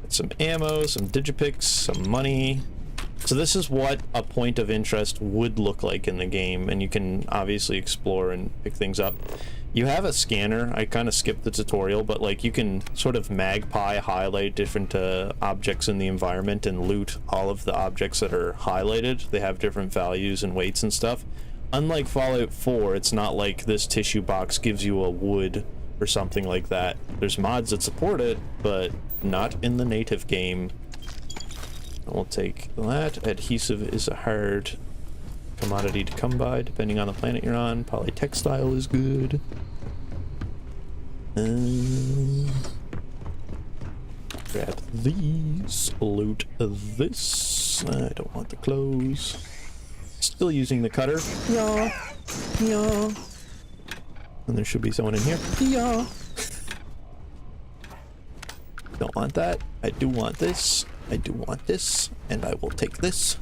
Some ammo, some digipicks, some money. So this is what a point of interest would look like in the game, and you can obviously explore and pick things up. You have a scanner. I kind of skipped the tutorial, but like you can sort of magpie highlight different objects in the environment and loot all of the objects that are highlighted. They have different values and weights and stuff. Unlike Fallout 4, it's not like this tissue box gives you a wood or something like that. There's mods that support it, but not in the native game. We'll take that. Adhesive is a hard commodity to come by, depending on the planet you're on. Polytextile is good. Grab these. Loot this. I don't want the clothes. Still using the cutter. Yeah. Yeah. And there should be someone in here. Yeah. Don't want that. I do want this. I do want this. And I will take this.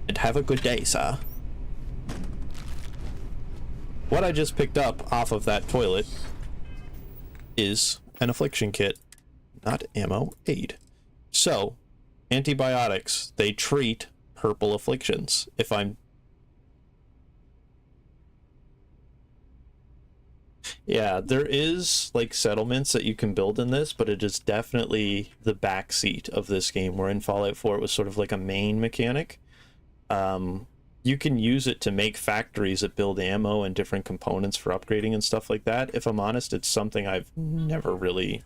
And have a good day, sir. What I just picked up off of that toilet is an affliction kit, not ammo, aid. So, antibiotics, they treat purple afflictions. If I'm... Yeah, there is, like, settlements that you can build in this, but it is definitely the backseat of this game, where in Fallout 4 it was sort of like a main mechanic. you can use it to make factories that build ammo and different components for upgrading and stuff like that. If I'm honest, it's something I've never really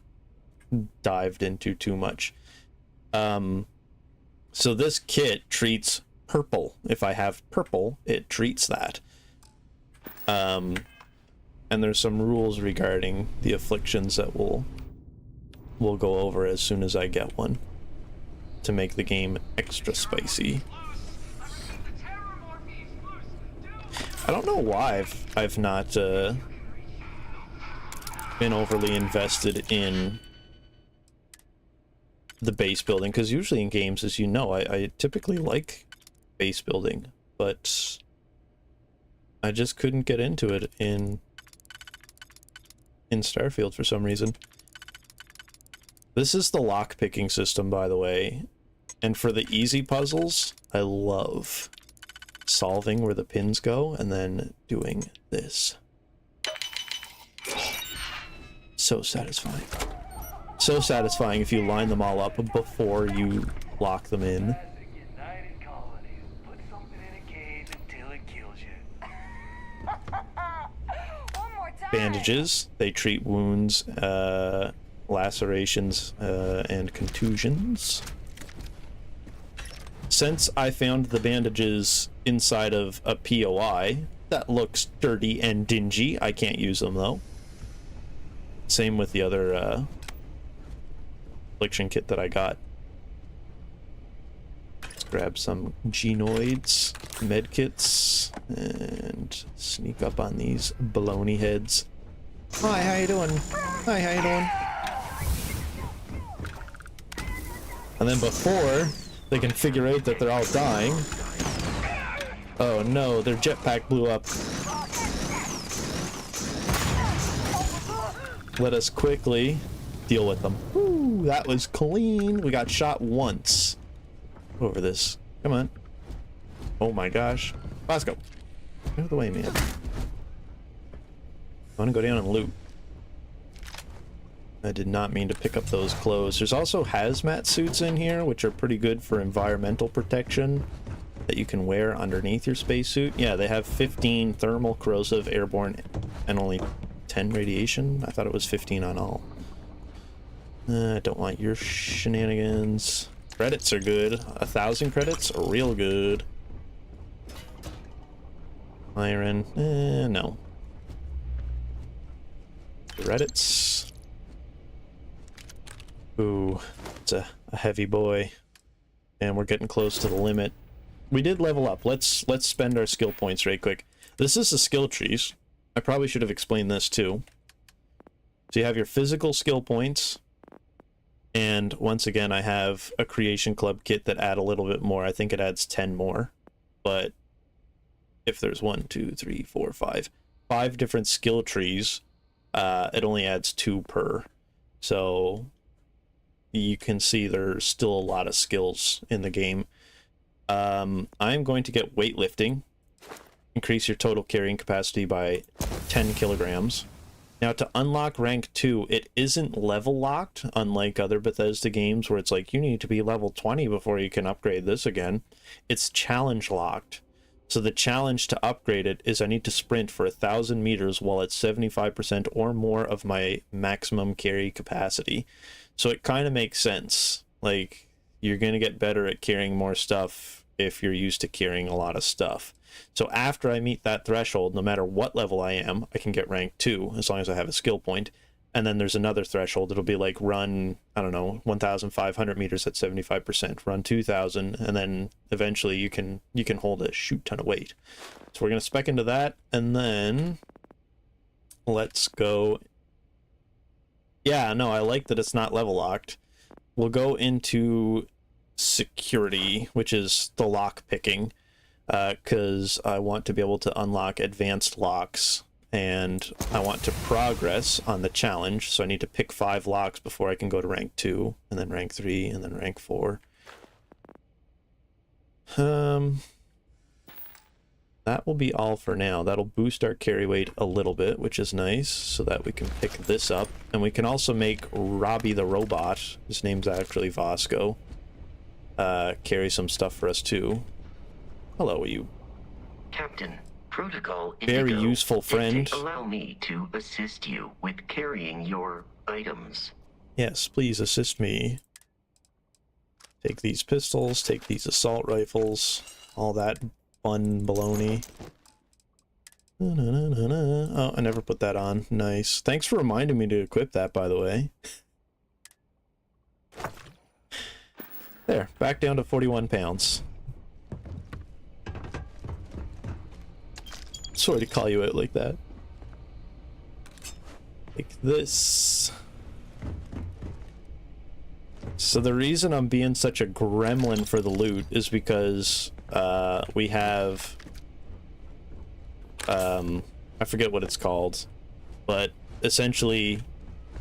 dived into too much. So this kit treats purple. If I have purple, it treats that. And there's some rules regarding the afflictions that we'll go over as soon as I get one to make the game extra spicy. I don't know why I've not been overly invested in the base building, because usually in games, as you know, I typically like base building, but I just couldn't get into it in Starfield for some reason. This is the lock picking system, by the way, and for the easy puzzles, I love solving where the pins go and then doing this. So satisfying. So satisfying if you line them all up before you lock them in. Bandages, they treat wounds, lacerations, and contusions. Since I found the bandages inside of a POI that looks dirty and dingy, I can't use them though. Same with the other affliction kit that I got. Let's grab some genoids, medkits, and sneak up on these baloney heads. Hi, how you doing? Hi, how you doing? And then before they can figure out that they're all dying. Oh no, their jetpack blew up. Let us quickly deal with them. Ooh, that was clean. We got shot once over this. Come on. Oh my gosh. Let's go. Get out of the way, man. I want to go down and loot. I did not mean to pick up those clothes. There's also hazmat suits in here, which are pretty good for environmental protection that you can wear underneath your spacesuit. Yeah, they have 15 thermal, corrosive, airborne, and only 10 radiation. I thought it was 15 on all. I don't want your shenanigans. Credits are good. 1,000 credits are real good. Iron, no. Credits. Ooh, it's a heavy boy. And we're getting close to the limit. We did level up. Let's spend our skill points right quick. This is the skill trees. I probably should have explained this too. So you have your physical skill points. And once again, I have a creation club kit that add a little bit more. I think it adds 10 more. But if there's 1, 2, 3, 4, 5 different skill trees, it only adds 2 per. So you can see there's still a lot of skills in the game. I'm going to get weightlifting. Increase your total carrying capacity by 10 kilograms. Now, to unlock rank 2, it isn't level locked, unlike other Bethesda games where it's like, you need to be level 20 before you can upgrade this again. It's challenge locked. So the challenge to upgrade it is I need to sprint for 1,000 meters while at 75% or more of my maximum carry capacity. So it kind of makes sense. Like, you're going to get better at carrying more stuff if you're used to carrying a lot of stuff. So after I meet that threshold, no matter what level I am, I can get rank 2 as long as I have a skill point. And then there's another threshold. It'll be like run, I don't know, 1,500 meters at 75%, run 2,000, and then eventually you can hold a shoot ton of weight. So we're going to spec into that, and then let's go. Yeah, no, I like that it's not level locked. We'll go into security, which is the lock picking. Because I want to be able to unlock advanced locks, and I want to progress on the challenge, so I need to pick 5 locks before I can go to rank 2, and then rank 3, and then rank 4. That will be all for now. That'll boost our carry weight a little bit, which is nice, so that we can pick this up. And we can also make Robbie the robot, his name's actually Vasco, carry some stuff for us too. Hello, you Captain. Protocol Very Indigo. useful friend. Allow me to assist you with carrying your items. Yes, please assist me. Take these pistols, take these assault rifles, all that fun baloney. Oh, I never put that on. Nice. Thanks for reminding me to equip that, by the way. There, back down to 41 pounds. Sorry to call you out like that. Like this. So the reason I'm being such a gremlin for the loot is because we have I forget what it's called, but essentially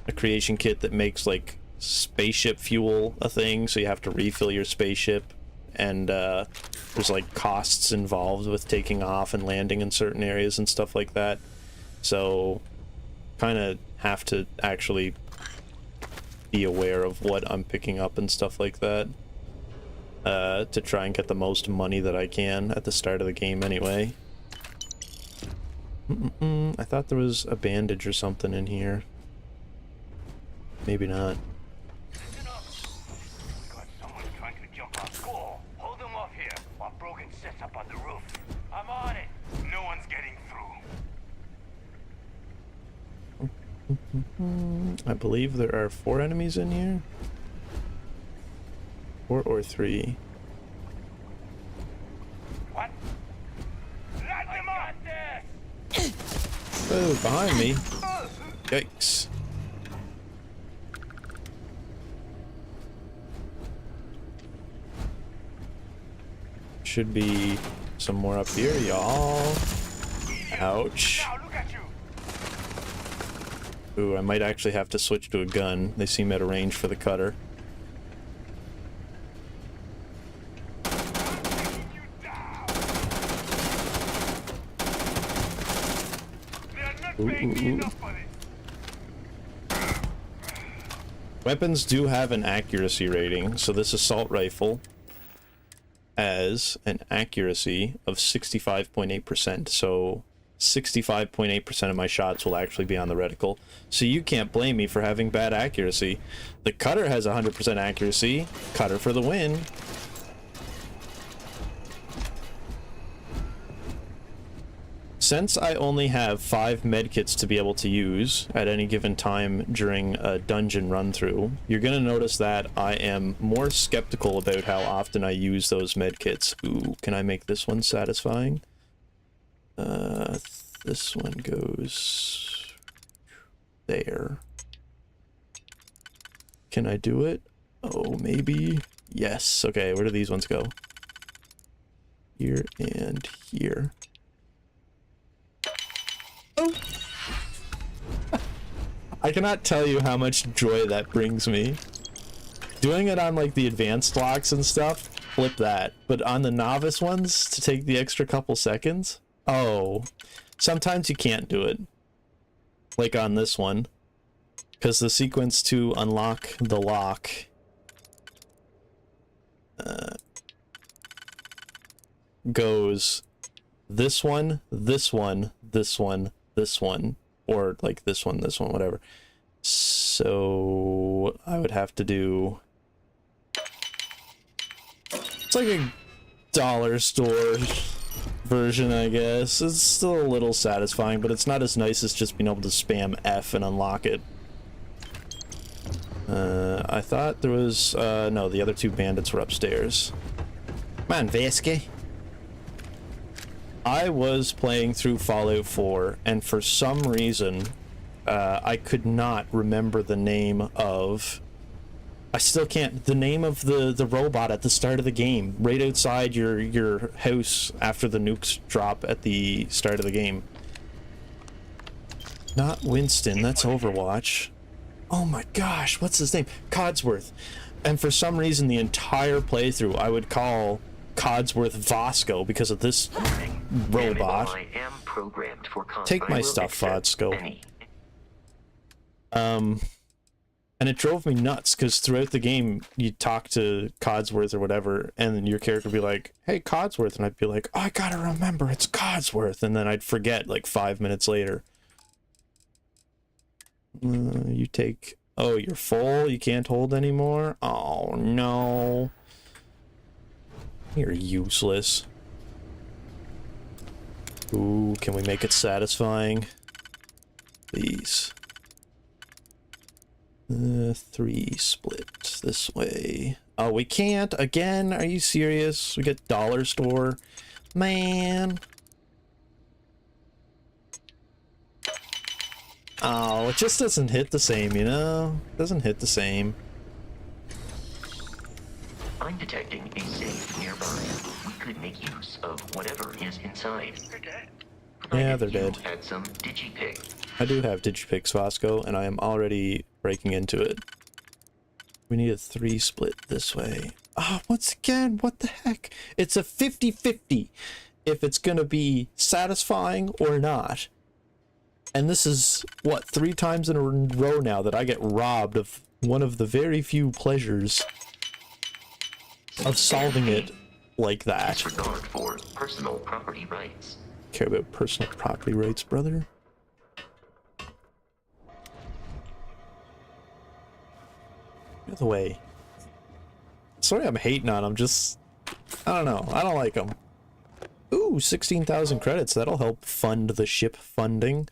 a creation kit that makes like spaceship fuel a thing, so you have to refill your spaceship, and there's like costs involved with taking off and landing in certain areas and stuff like that, so kind of have to actually be aware of what I'm picking up and stuff like that, to try and get the most money that I can at the start of the game anyway. I thought there was a bandage or something in here. Maybe not. Got someone trying to jump our school. Hold them off here while Brogan sets up on the roof. I'm on it. No one's getting through. I believe there are 4 enemies in here. 4 or 3. What? Light them up there! Oh, behind me. Yikes. Should be some more up here, y'all. Ouch. Now look at you. Ooh, I might actually have to switch to a gun. They seem out of range for the cutter. Ooh. Weapons do have an accuracy rating, so this assault rifle has an accuracy of 65.8%, so 65.8% of my shots will actually be on the reticle, so you can't blame me for having bad accuracy. The cutter has 100% accuracy. Cutter for the win. Since I only have 5 medkits to be able to use at any given time during a dungeon run-through, you're going to notice that I am more skeptical about how often I use those medkits. Ooh, can I make this one satisfying? This one goes there. Can I do it? Oh, maybe. Yes. Okay, where do these ones go? Here and here. Oh. I cannot tell you how much joy that brings me. Doing it on like the advanced locks and stuff, flip that. But on the novice ones, to take the extra couple seconds, oh, sometimes you can't do it. Like on this one, because the sequence to unlock the lock goes this one, this one, this one, this one, or like this one, whatever. So I would have to do, it's like a dollar store version, I guess. It's still a little satisfying, but it's not as nice as just being able to spam F and unlock it. I thought there was, no, the other 2 bandits were upstairs. Come on, Vasky. I was playing through Fallout 4, and for some reason, I could not remember the name of... I still can't. The name of the robot at the start of the game, right outside your house after the nukes drop at the start of the game. Not Winston, that's Overwatch. Oh my gosh, what's his name? Codsworth. And for some reason, the entire playthrough, I would call Codsworth Vosco because of this robot. I am programmed for Take my stuff, Vosco. And And it drove me nuts because throughout the game, you'd talk to Codsworth or whatever, and then your character would be like, hey, Codsworth. And I'd be like, oh, I gotta remember, it's Codsworth. And then I'd forget like 5 minutes later. You take... Oh, you're full? You can't hold anymore? Oh, no. You're useless. Ooh, can we make it satisfying? Please. 3 split this way. Oh, we can't again? Are you serious? We get dollar store, man. Oh, it just doesn't hit the same, you know? It doesn't hit the same. I'm detecting a safe nearby. We could make use of whatever is inside. They're dead. Yeah, they're dead. Had some digipick. I do have Digipix Vasco, and I am already breaking into it. We need a 3 split this way. Oh, once again, what the heck? It's a 50-50 if it's gonna be satisfying or not. And this is, what, 3 times in a row now that I get robbed of one of the very few pleasures of solving it like that. Disregard for personal property rights. Care about personal property rights, brother? Get out of the way. Sorry I'm hating on him, just... I don't know. I don't like him. Ooh, 16,000 credits. That'll help fund the ship funding.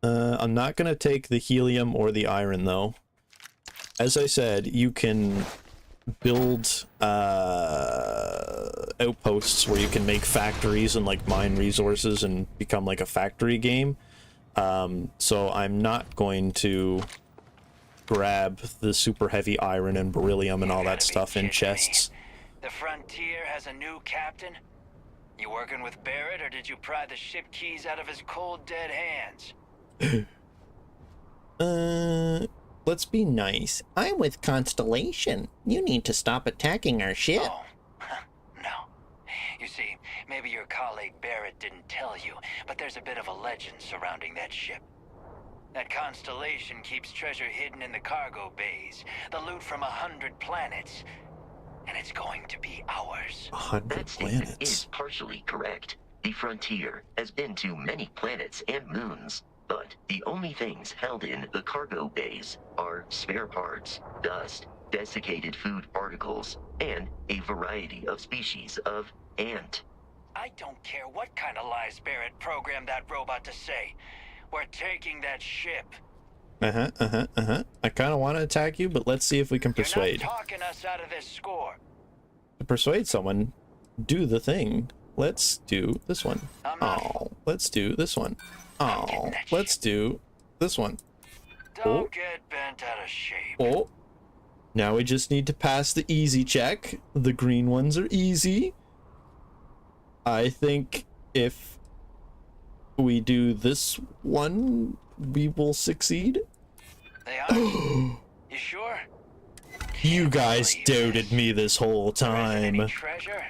I'm not going to take the helium or the iron, though. As I said, you can build outposts where you can make factories and, like, mine resources and become, like, a factory game. So I'm not going to grab the super heavy iron and beryllium and all that stuff in chests. The Frontier has a new captain? You working with Barrett, or did you pry the ship keys out of his cold, dead hands? Let's be nice. I'm with Constellation. You need to stop attacking our ship. Oh, no. You see, maybe your colleague Barrett didn't tell you, but there's a bit of a legend surrounding that ship. That Constellation keeps treasure hidden in the cargo bays, the loot from 100 planets, and it's going to be ours. 100 That statement planets. is partially correct. The Frontier has been to many planets and moons, but the only things held in the cargo bays are spare parts, dust, desiccated food particles, and a variety of species of ant. I don't care what kind of lies Barrett programmed that robot to say. We're taking that ship. I kind of want to attack you, but let's see if we can persuade. You're not talking us out of this score. To persuade someone, do the thing. Let's do this one. Oh, let's do this one. Oh, let's do this one. Don't get bent out of shape. Oh, now we just need to pass the easy check. The green ones are easy. I think if we do this one, we will succeed. They are? You sure? You guys doubted me this whole time. Any treasure?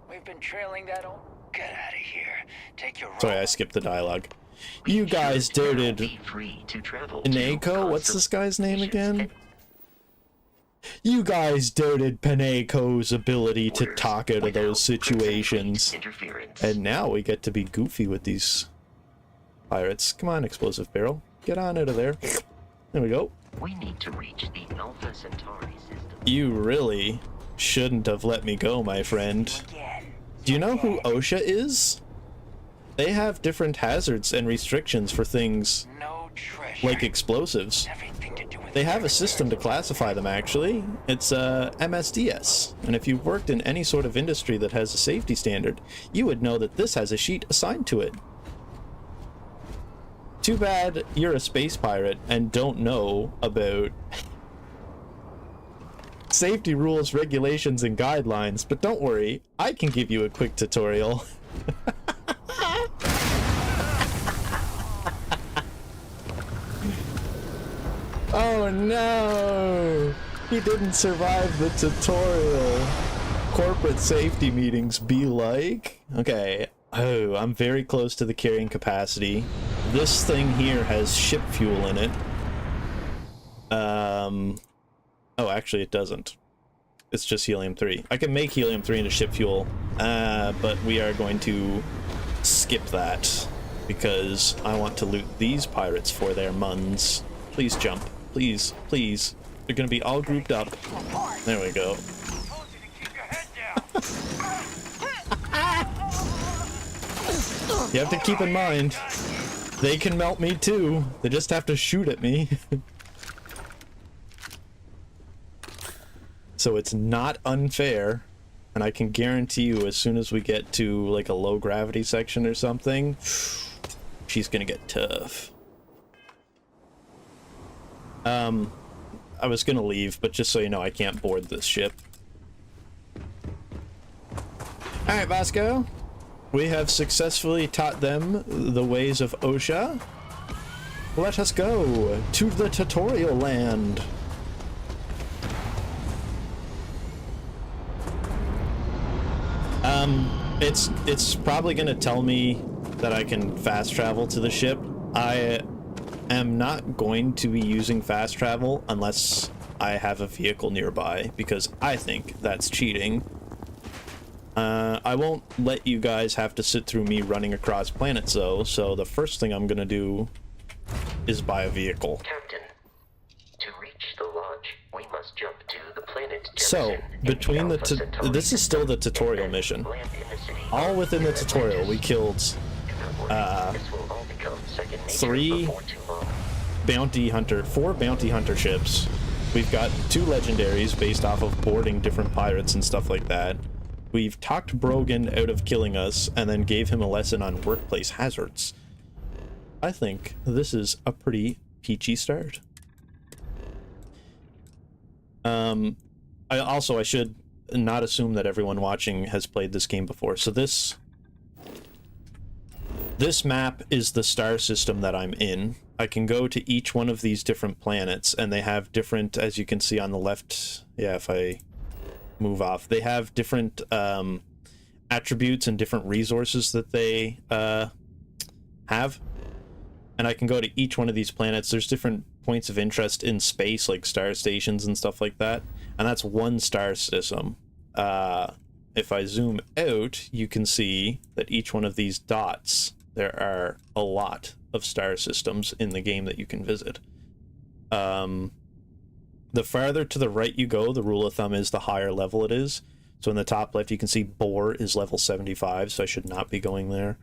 We've been trailing that all. Get out of here. Take your Sorry, I skipped the dialogue. You guys doubted Pineco? What's this guy's name again? You guys doubted Pineco's ability to talk out of those situations. And now we get to be goofy with these pirates. Come on, Explosive Barrel. Get on out of there. There we go. We need to reach the Alpha Centauri system. You really shouldn't have let me go, my friend. Do you know who OSHA is? They have different hazards and restrictions for things like explosives. They have a system to classify them, actually. It's MSDS. And if you've worked in any sort of industry that has a safety standard, you would know that this has a sheet assigned to it. Too bad you're a space pirate and don't know about safety rules, regulations, and guidelines, but don't worry, I can give you a quick tutorial. Oh no! He didn't survive the tutorial. Corporate safety meetings be like? Okay. Oh, I'm very close to the carrying capacity. This thing here has ship fuel in it. Oh, actually, it doesn't. It's just helium-3. I can make helium-3 into ship fuel, but we are going to skip that because I want to loot these pirates for their muns. Please jump. Please, please. They're going to be all grouped up. There we go. You have to keep in mind, they can melt me too. They just have to shoot at me. So it's not unfair, and I can guarantee you as soon as we get to like a low gravity section or something, she's gonna get tough. I was gonna leave, but just so you know, I can't board this ship. Alright, Vasco. We have successfully taught them the ways of OSHA. Let us go to the tutorial land. It's probably gonna tell me that I can fast travel to the ship. I am not going to be using fast travel unless I have a vehicle nearby, because I think that's cheating. I won't let you guys have to sit through me running across planets though, so the first thing I'm gonna do is buy a vehicle. Captain, to reach the lodge, we must jump to the planet Jefferson. So, between this is still the tutorial mission. All within the tutorial, we killed 4 bounty hunter ships. We've got 2 legendaries based off of boarding different pirates and stuff like that. We've talked Brogan out of killing us and then gave him a lesson on workplace hazards. I think this is a pretty peachy start. I should not assume that everyone watching has played this game before. So this map is the star system that I'm in. I can go to each one of these different planets, and they have different, as you can see on the left, yeah, if I move off, they have different attributes and different resources that they have. And I can go to each one of these planets. There's different points of interest in space, like star stations and stuff like that. And that's one star system. If I zoom out, you can see that each one of these dots, there are a lot of star systems in the game that you can visit. The farther to the right you go, the rule of thumb is the higher level it is. So in the top left, you can see Bohr is level 75, so I should not be going there.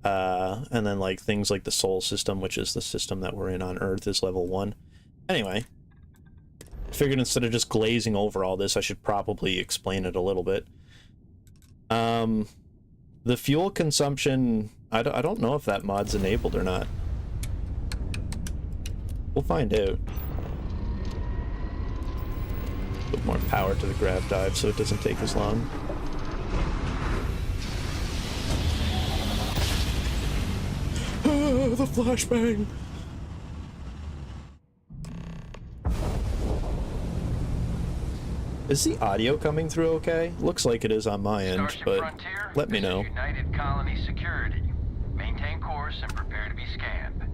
And then like things like the Sol system, which is the system that we're in on Earth, is level 1. Anyway, figured instead of just glazing over all this, I should probably explain it a little bit. The fuel consumption, I don't know if that mod's enabled or not. We'll find out. Put more power to the grav dive so it doesn't take as long. Ah, the flashbang! Is the audio coming through okay? Looks like it is on my end, but Frontier, let me know. United Colony Security. Maintain course and prepare to be scanned.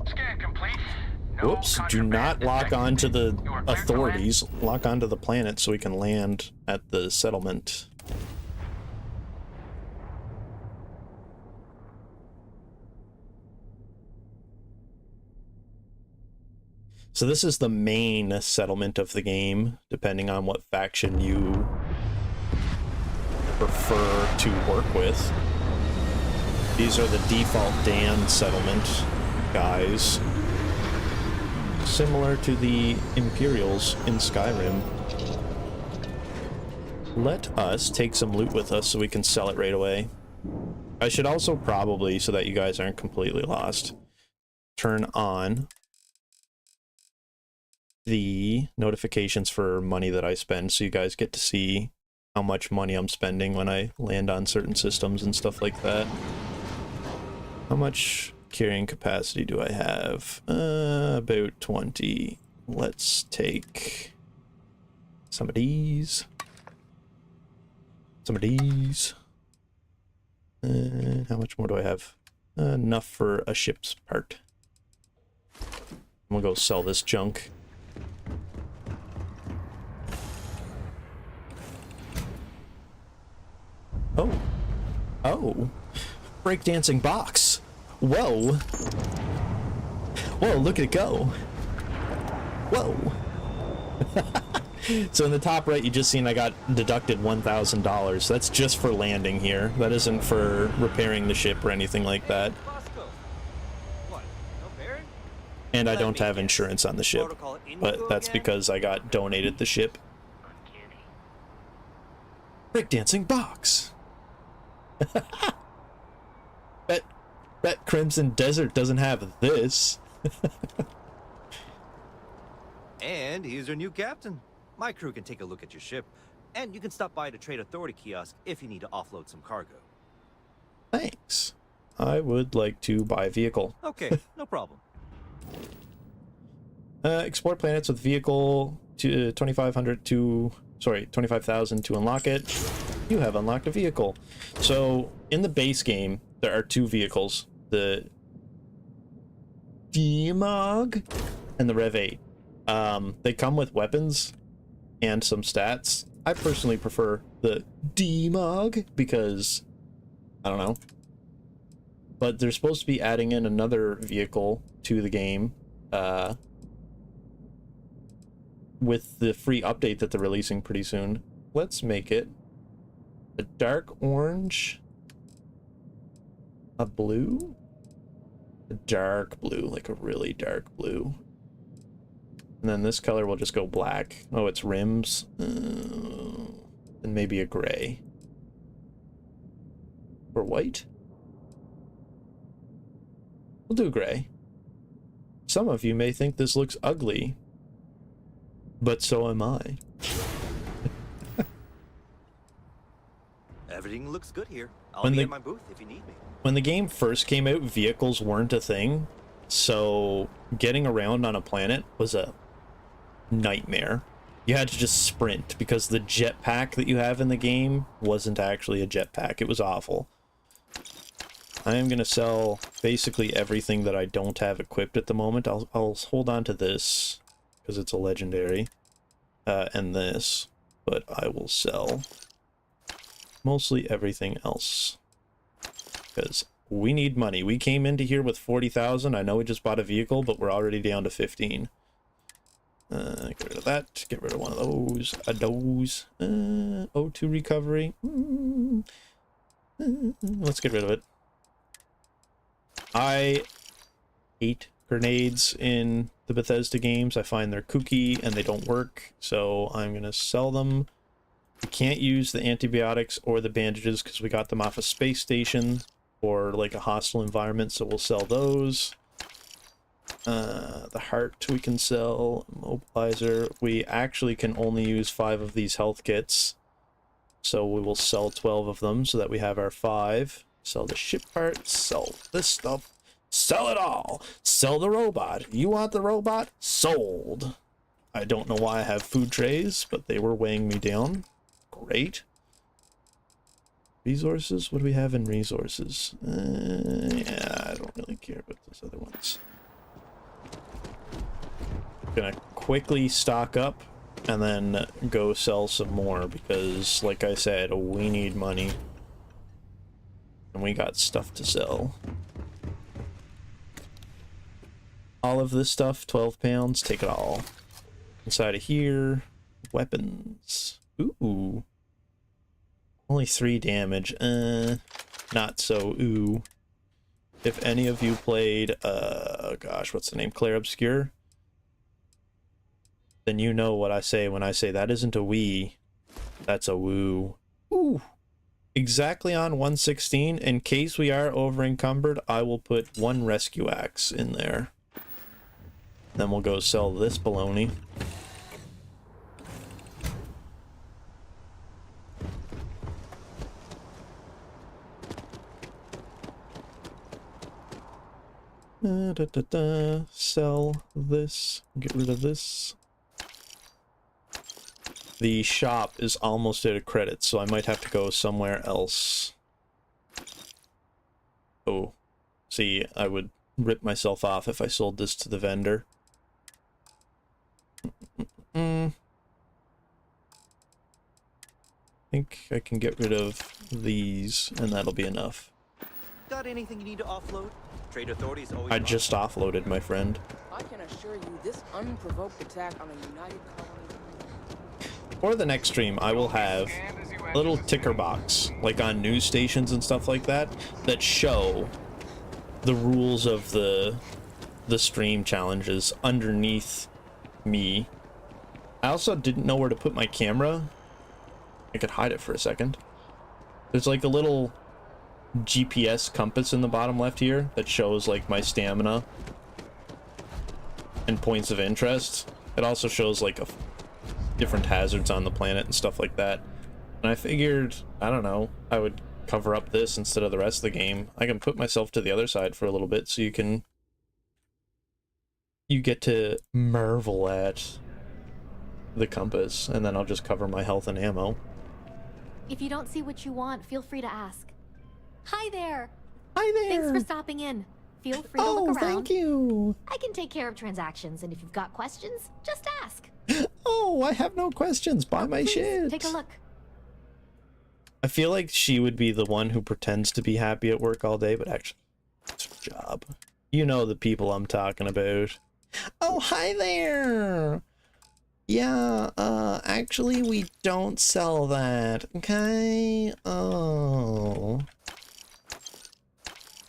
Scan complete. No Whoops, do not lock onto the authorities. Lock onto the planet so we can land at the settlement. So this is the main settlement of the game, depending on what faction you prefer to work with. These are the default Dan settlement guys. Similar to the Imperials in Skyrim. Let us take some loot with us so we can sell it right away. I should also probably, so that you guys aren't completely lost, turn on the notifications for money that I spend so you guys get to see how much money I'm spending when I land on certain systems and stuff like that. How much carrying capacity do I have? About 20. Let's take some of these. Some of these. How much more do I have? Enough for a ship's part. We'll go sell this junk. Oh. Oh. Breakdancing box. Whoa. Whoa, look at it go. Whoa. So in the top right, you just seen I got deducted $1,000. That's just for landing here. That isn't for repairing the ship or anything like that. And I don't have insurance on the ship, but that's because I got donated the ship. Breakdancing box. Bet Crimson Desert doesn't have this. And he's your new captain. My crew can take a look at your ship, and you can stop by the Trade Authority kiosk if you need to offload some cargo. Thanks. I would like to buy a vehicle. Okay, no problem. Explore planets with vehicle to 2,500 to 25,000 to unlock it. You have unlocked a vehicle. So in the base game, there are two vehicles: the Demog and the Rev 8. They come with weapons and some stats. I personally prefer the Demog because I don't know. But they're supposed to be adding in another vehicle to the game with the free update that they're releasing pretty soon. Let's make it a dark orange, a blue, a dark blue, like a really dark blue. And then this color will just go black. Oh, it's rims. And maybe a gray. Or white? We'll do gray. Some of you may think this looks ugly, but so am I. Everything looks good here. I'll When be the- at my booth if you need me. When the game first came out, vehicles weren't a thing, so getting around on a planet was a nightmare. You had to just sprint because the jetpack that you have in the game wasn't actually a jetpack. It was awful. I am going to sell basically everything that I don't have equipped at the moment. I'll hold on to this because it's a legendary, and this, but I will sell mostly everything else because we need money. We came into here with 40,000. I know we just bought a vehicle, but we're already down to 15. Get rid of that. Get rid of one of those. O2 recovery. Let's get rid of it. I hate grenades in the Bethesda games. I find they're kooky and they don't work, so I'm gonna sell them. We can't use the antibiotics or the bandages because we got them off a space station or like a hostile environment, so we'll sell those. The heart we can sell. Mobilizer. We actually can only use 5 of these health kits, so we will sell 12 of them so that we have our 5. Sell the ship parts, sell this stuff, sell it all, sell the robot. You want the robot? Sold. I don't know why I have food trays, but they were weighing me down. Great. Resources? What do we have in resources? Yeah, I don't really care about those other ones. Gonna quickly stock up and then go sell some more because, like I said, we need money. And we got stuff to sell. All of this stuff, 12 pounds, take it all. Inside of here, weapons. Ooh. Only 3 damage. Not so ooh. If any of you played, gosh, what's the name? Claire Obscure? Then you know what I say when I say that isn't a wee. That's a woo. Ooh. Exactly on 116. In case we are over encumbered, I will put 1 rescue axe in there. Then we'll go sell this baloney. Sell this. Get rid of this. The shop is almost out of credits, so I might have to go somewhere else. Oh, See, I would rip myself off if I sold this to the vendor. I think I can get rid of these, and that'll be enough. Got anything you need to offload? Trade authorities always. I just offloaded, my friend. I can assure you, this unprovoked attack on a united colony. For the next stream, I will have a little ticker box, like on news stations and stuff like that, that show the rules of the stream challenges underneath me. I also didn't know where to put my camera. I could hide it for a second. There's like a little GPS compass in the bottom left here that shows like my stamina and points of interest. It also shows like different hazards on the planet and stuff like that. And I figured, I don't know, I would cover up this instead of the rest of the game. I can put myself to the other side for a little bit so you get to marvel at the compass, and then I'll just cover my health and ammo. If you don't see what you want, feel free to ask. Hi there! Hi there! Thanks for stopping in. Feel free to look around. Thank you! I can take care of transactions, and if you've got questions, just ask. Oh, I have no questions. Buy my Please, shit. take a look. I feel like she would be the one who pretends to be happy at work all day, but actually, it's her job. You know the people I'm talking about. Oh, hi there! Yeah, actually we don't sell that, okay? Oh.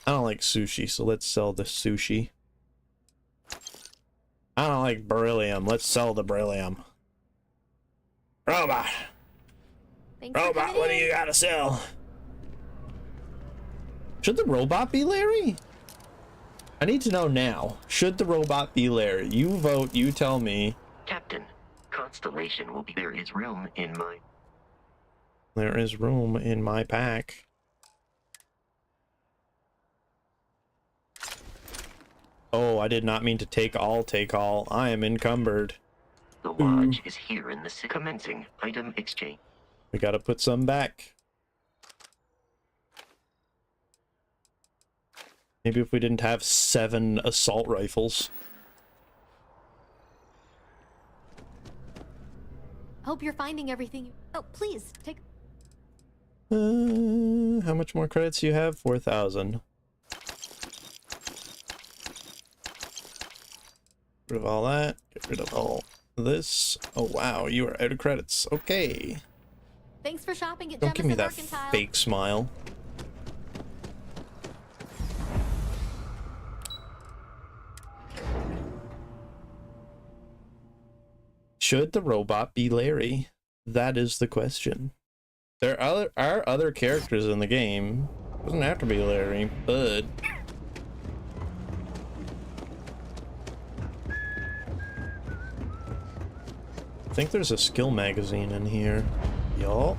I don't like sushi, so let's sell the sushi. I don't like beryllium, let's sell the beryllium. Robot! Robot, what do you gotta sell? Should the robot be Larry? I need to know now. Should the robot be Larry? You vote, you tell me. Captain, Constellation will be there is room in my... There is room in my pack. Oh, I did not mean to take all, take all. I am encumbered. The lodge is here in the commencing item exchange. We gotta put some back. Maybe if we didn't have 7 assault rifles. Hope you're finding everything. Oh, please, take... How much more credits do you have? 4,000. Get rid of all that. Get rid of all this. Oh, wow, you are out of credits. Okay. Thanks for shopping at Don't give me that Mercantile. fake smile. Should the robot be Larry? That is the question. There are other characters in the game. Doesn't have to be Larry, but... I think there's a skill magazine in here. Y'all.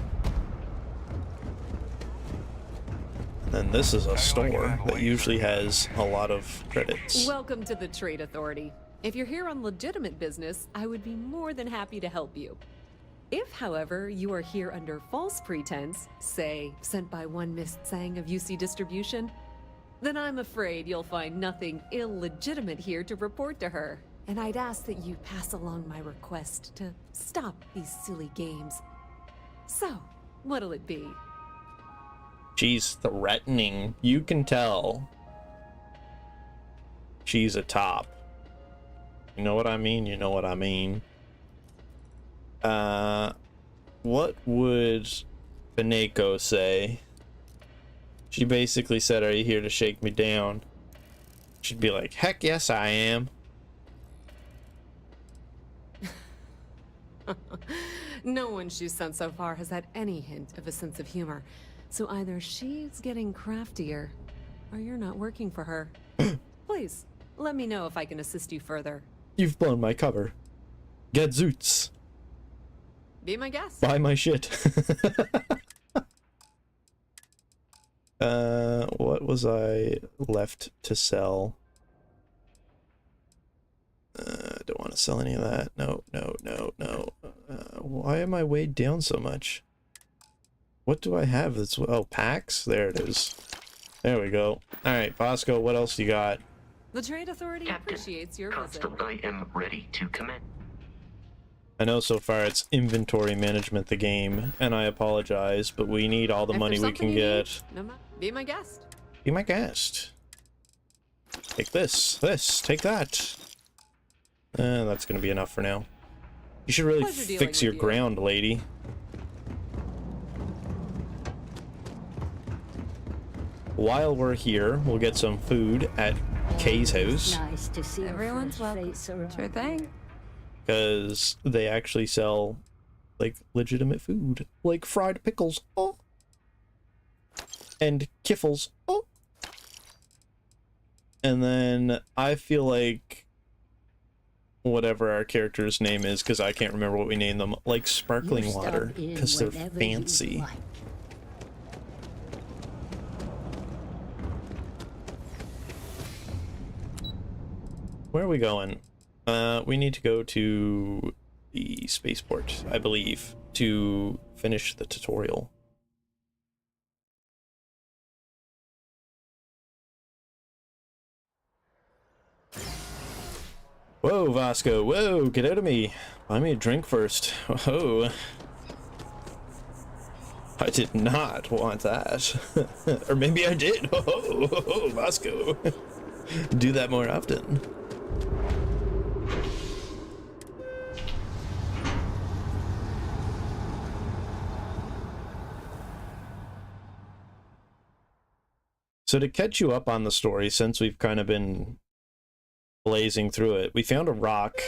And this is a store that usually has a lot of credits. Welcome to the Trade Authority. If you're here on legitimate business, I would be more than happy to help you. If, however, you are here under false pretense, say, sent by one Miss Tsang of UC Distribution, then I'm afraid you'll find nothing illegitimate here to report to her. And I'd ask that you pass along my request to stop these silly games. So, what'll it be? She's threatening. You can tell. She's a top. You know what I mean? You know what I mean. What would Beneko say? She basically said, "Are you here to shake me down?" She'd be like, "Heck yes, I am." No one she's sent so far has had any hint of a sense of humor. So either she's getting craftier, or you're not working for her. Please, let me know if I can assist you further. You've blown my cover. Gadzoots. Be my guest. Buy my shit. What was I left to sell? Don't want to sell any of that. No. Why am I weighed down so much? What do I have that's... Oh, packs? There it is. There we go. Alright, Bosco, what else you got? The Trade Authority Captain, appreciates your visit. Constant, I am ready to commence. I know so far it's inventory management the game, and I apologize, but we need all the If money there's we something can you get. need, be my guest. Be my guest. Take this, take that. That's gonna be enough for now. You should really Pleasure dealing fix your with you. ground, lady. While we're here, we'll get some food at Kay's house. Nice to see Everyone's welcome. Sure thing. Because they actually sell, like, legitimate food. Like fried pickles. Oh! And kiffles. Oh! And then I feel like whatever our character's name is, because I can't remember what we named them, like sparkling water, because they're fancy. Where are we going? We need to go to the spaceport, I believe, to finish the tutorial. Whoa, Vasco, whoa, get out of me. Buy me a drink first. Whoa. I did not want that. Or maybe I did. Oh, Vasco. Do that more often. So to catch you up on the story, since we've kind of been blazing through it, we found a rock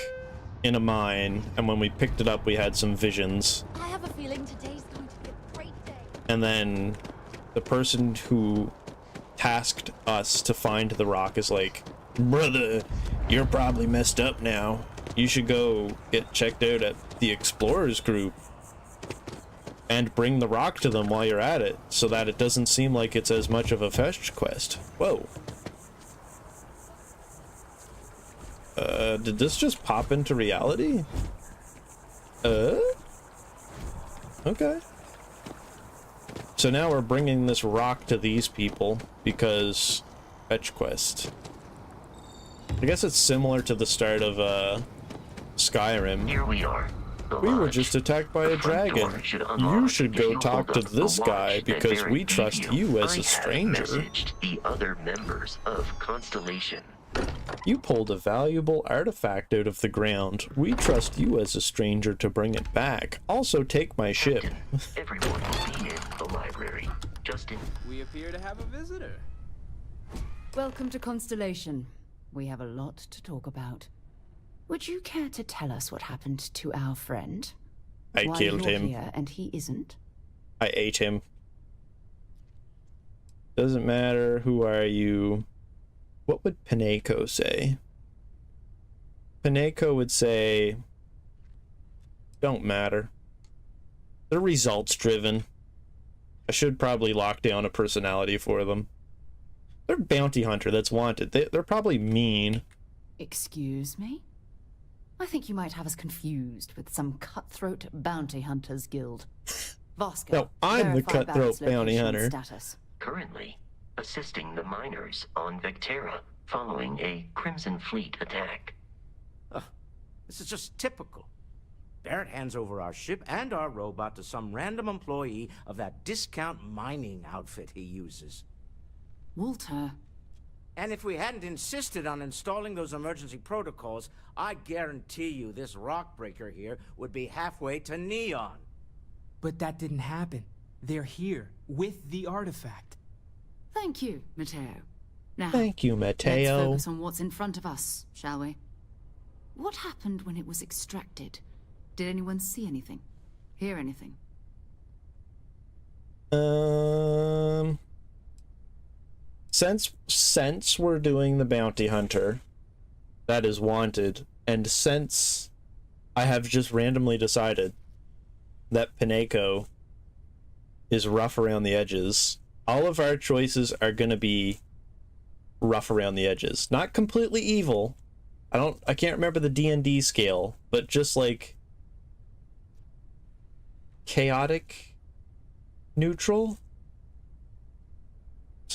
in a mine, and when we picked it up, we had some visions. I have a feeling today's going to be a great day. And then the person who tasked us to find the rock is like, brother, you're probably messed up now. You should go get checked out at the Explorers group and bring the rock to them while you're at it, so that it doesn't seem like it's as much of a fetch quest. Whoa. Did this just pop into reality? Okay. So now we're bringing this rock to these people because fetch quest. I guess it's similar to the start of Skyrim. Here we are. We were just attacked by a dragon. You should go talk to this guy because we trust you as a stranger. Messaged the other members of Constellation. You pulled a valuable artifact out of the ground. We trust you as a stranger to bring it back. Also take my ship. Everyone will be in the library. Justin. We appear to have a visitor. Welcome to Constellation. We have a lot to talk about. Would you care to tell us what happened to our friend? I Why killed you're him. Here and he isn't? I ate him. Doesn't matter. Who are you? What would Pineko say? Pineko would say, don't matter. They're results driven. I should probably lock down a personality for them. They're bounty hunter that's wanted. They're probably mean. Excuse me? I think you might have us confused with some cutthroat bounty hunters guild. Vasco, No, I'm the verify cutthroat Barrett's bounty location hunter. Status. Currently assisting the miners on Vectera following a Crimson Fleet attack. This is just typical. Barrett hands over our ship and our robot to some random employee of that discount mining outfit he uses. Walter. And if we hadn't insisted on installing those emergency protocols, I guarantee you this rock breaker here would be halfway to Neon. But that didn't happen. They're here, with the artifact. Thank you, Matteo. Now, Thank you, let's Matteo. focus on what's in front of us, shall we? What happened when it was extracted? Did anyone see anything? Hear anything? Since we're doing the bounty hunter that is wanted, and since I have just randomly decided that Pineko is rough around the edges, all of our choices are gonna be rough around the edges. Not completely evil. I can't remember the D&D scale, but just like chaotic neutral.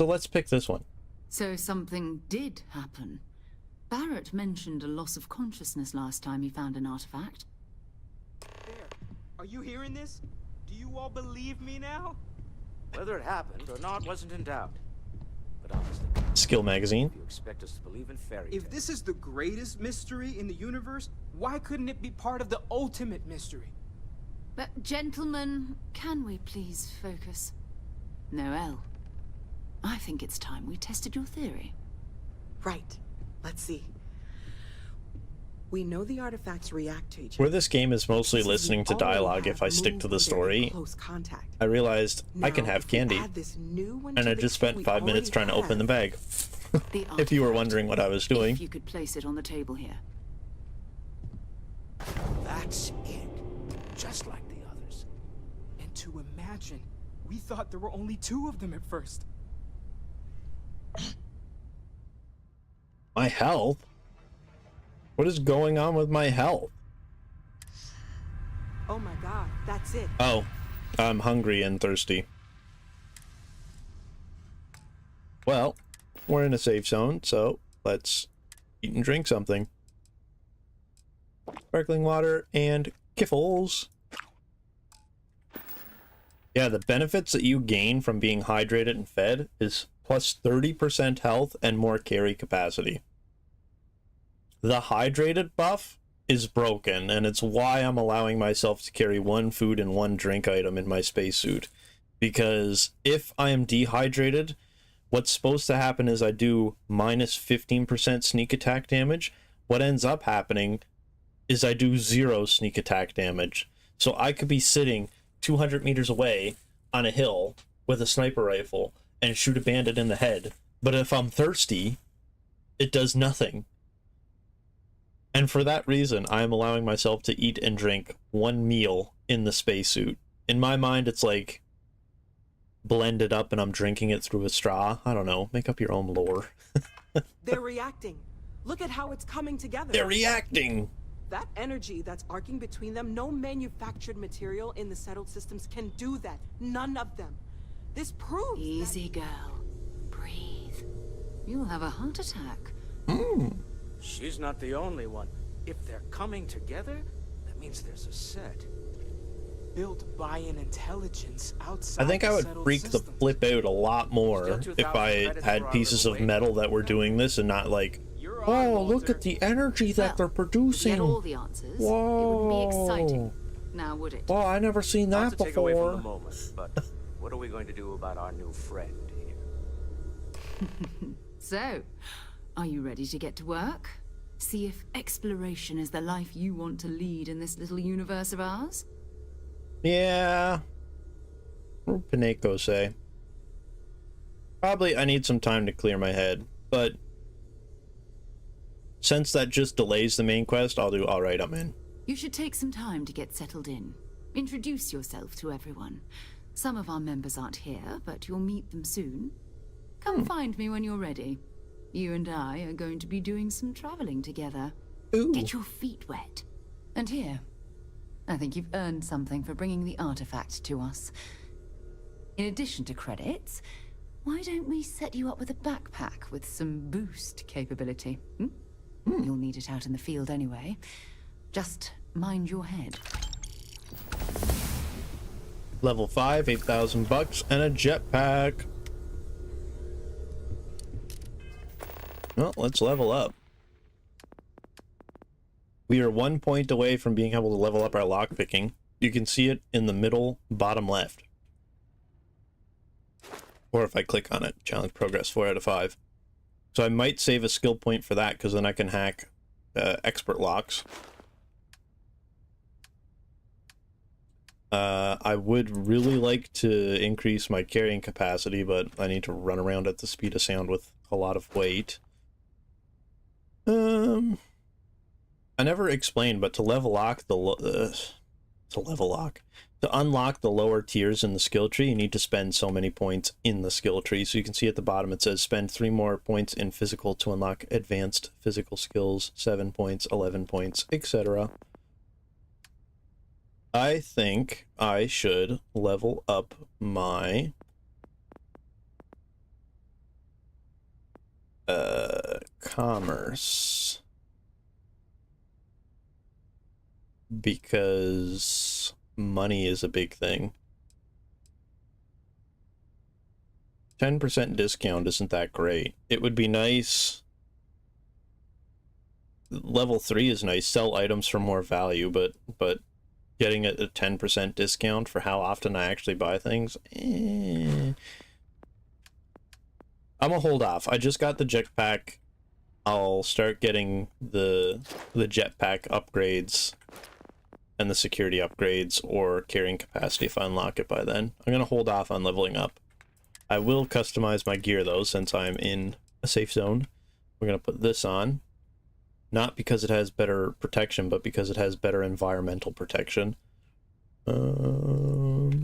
So let's pick this one. So something did happen. Barrett mentioned a loss of consciousness last time he found an artifact. There. Are you hearing this? Do you all believe me now? Whether it happened or not wasn't in doubt. But honestly, Skill magazine. you expect us to believe in fairy If tales. this is the greatest mystery in the universe, why couldn't it be part of the ultimate mystery? But gentlemen, can we please focus? Noel, I think it's time we tested your theory. Right. Let's see. We know the artifacts react to each Where other. this game is mostly listening to dialogue, if I stick to the story, I realized I can have candy. And I just spent 5 minutes trying to open the bag. If you were wondering what I was doing. If you could place it on the table here. That's it. Just like the others. And to imagine, we thought there were only 2 of them at first. My health? What is going on with my health? Oh my god, that's it. Oh, I'm hungry and thirsty. Well, we're in a safe zone, so let's eat and drink something. Sparkling water and kiffles. Yeah, the benefits that you gain from being hydrated and fed is plus 30% health and more carry capacity. The hydrated buff is broken, and it's why I'm allowing myself to carry 1 food and 1 drink item in my spacesuit. Because if I am dehydrated, what's supposed to happen is I do minus 15% sneak attack damage. What ends up happening is I do 0 sneak attack damage. So I could be sitting 200 meters away on a hill with a sniper rifle and shoot a bandit in the head. But if I'm thirsty, it does nothing. And for that reason, I am allowing myself to eat and drink 1 meal in the spacesuit. In my mind, it's like blended up and I'm drinking it through a straw. I don't know. Make up your own lore. They're reacting. Look at how it's coming together. They're reacting! That energy that's arcing between them, no manufactured material in the settled systems can do that. None of them. This proves Easy, girl. Breathe. You'll have a heart attack. She's not the only one. If they're coming together, that means there's a set. Built by an intelligence outside I think I would the freak settled the flip out a lot more if I had pieces of metal that were doing this and not like, oh, look at the energy that they're producing. Get all the answers. Whoa. It wouldn't be exciting. Now, would it? Oh, I never seen Not that to take away from the before. moment, but what are we going to do about our new friend here? So, are you ready to get to work? See if exploration is the life you want to lead in this little universe of ours? Yeah. What would Pineko say? Probably I need some time to clear my head, but since that just delays the main quest, I'll do alright, I'm in. You should take some time to get settled in. Introduce yourself to everyone. Some of our members aren't here, but you'll meet them soon. Come find me when you're ready. You and I are going to be doing some traveling together. Ooh. Get your feet wet. And here, I think you've earned something for bringing the artifact to us. In addition to credits, why don't we set you up with a backpack with some boost capability? You'll need it out in the field anyway. Just mind your head. Level 5, 8,000 bucks, and a jetpack. Well, let's level up. We are 1 point away from being able to level up our lockpicking. You can see it in the middle bottom left. Or if I click on it, challenge progress 4 out of 5. So I might save a skill point for that, because then I can hack expert locks. I would really like to increase my carrying capacity, but I need to run around at the speed of sound with a lot of weight. I never explained, but to unlock the lower tiers in the skill tree, you need to spend so many points in the skill tree. So you can see at the bottom it says spend 3 more points in physical to unlock advanced physical skills, 7 points, 11 points, etc. I think I should level up my Commerce. Because money is a big thing. 10% discount isn't that great. It would be nice. Level 3 is nice. Sell items for more value, but getting a 10% discount for how often I actually buy things, I'm gonna hold off. I just got the jetpack. I'll start getting the jetpack upgrades and the security upgrades or carrying capacity if I unlock it by then. I'm gonna hold off on leveling up. I will customize my gear though, since I'm in a safe zone. We're gonna put this on. Not because it has better protection, but because it has better environmental protection. Nope,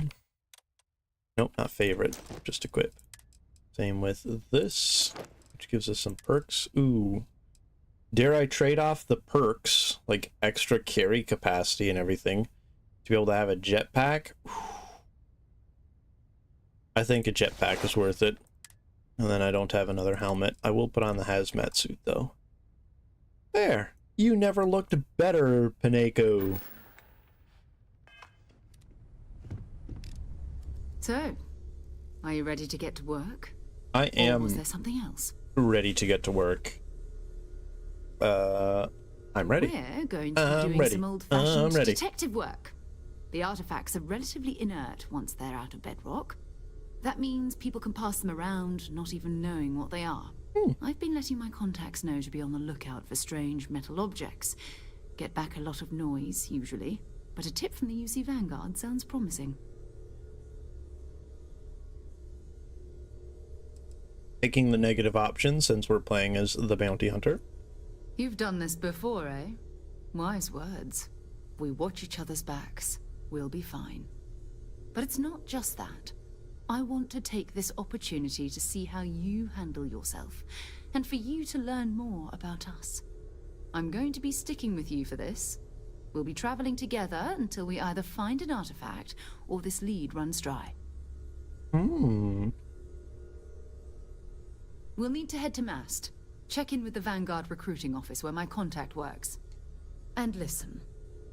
not favorite, just equip. Same with this, which gives us some perks. Ooh. Dare I trade off the perks, like extra carry capacity and everything, to be able to have a jetpack? I think a jetpack is worth it. And then I don't have another helmet. I will put on the hazmat suit, though. There! You never looked better, Pineko. So, are you ready to get to work? I am. Or was there something else? Ready to get to work. I'm ready. We're going to be doing some old-fashioned ready. detective work. The artifacts are relatively inert once they're out of bedrock. That means people can pass them around, not even knowing what they are. I've been letting my contacts know to be on the lookout for strange metal objects. Get back a lot of noise, usually. But a tip from the UC Vanguard sounds promising. Taking the negative option since we're playing as the bounty hunter. You've done this before, eh? Wise words. If we watch each other's backs, we'll be fine. But it's not just that. I want to take this opportunity to see how you handle yourself, and for you to learn more about us. I'm going to be sticking with you for this. We'll be traveling together until we either find an artifact or this lead runs dry. We'll need to head to Mast. Check in with the Vanguard recruiting office where my contact works. And listen,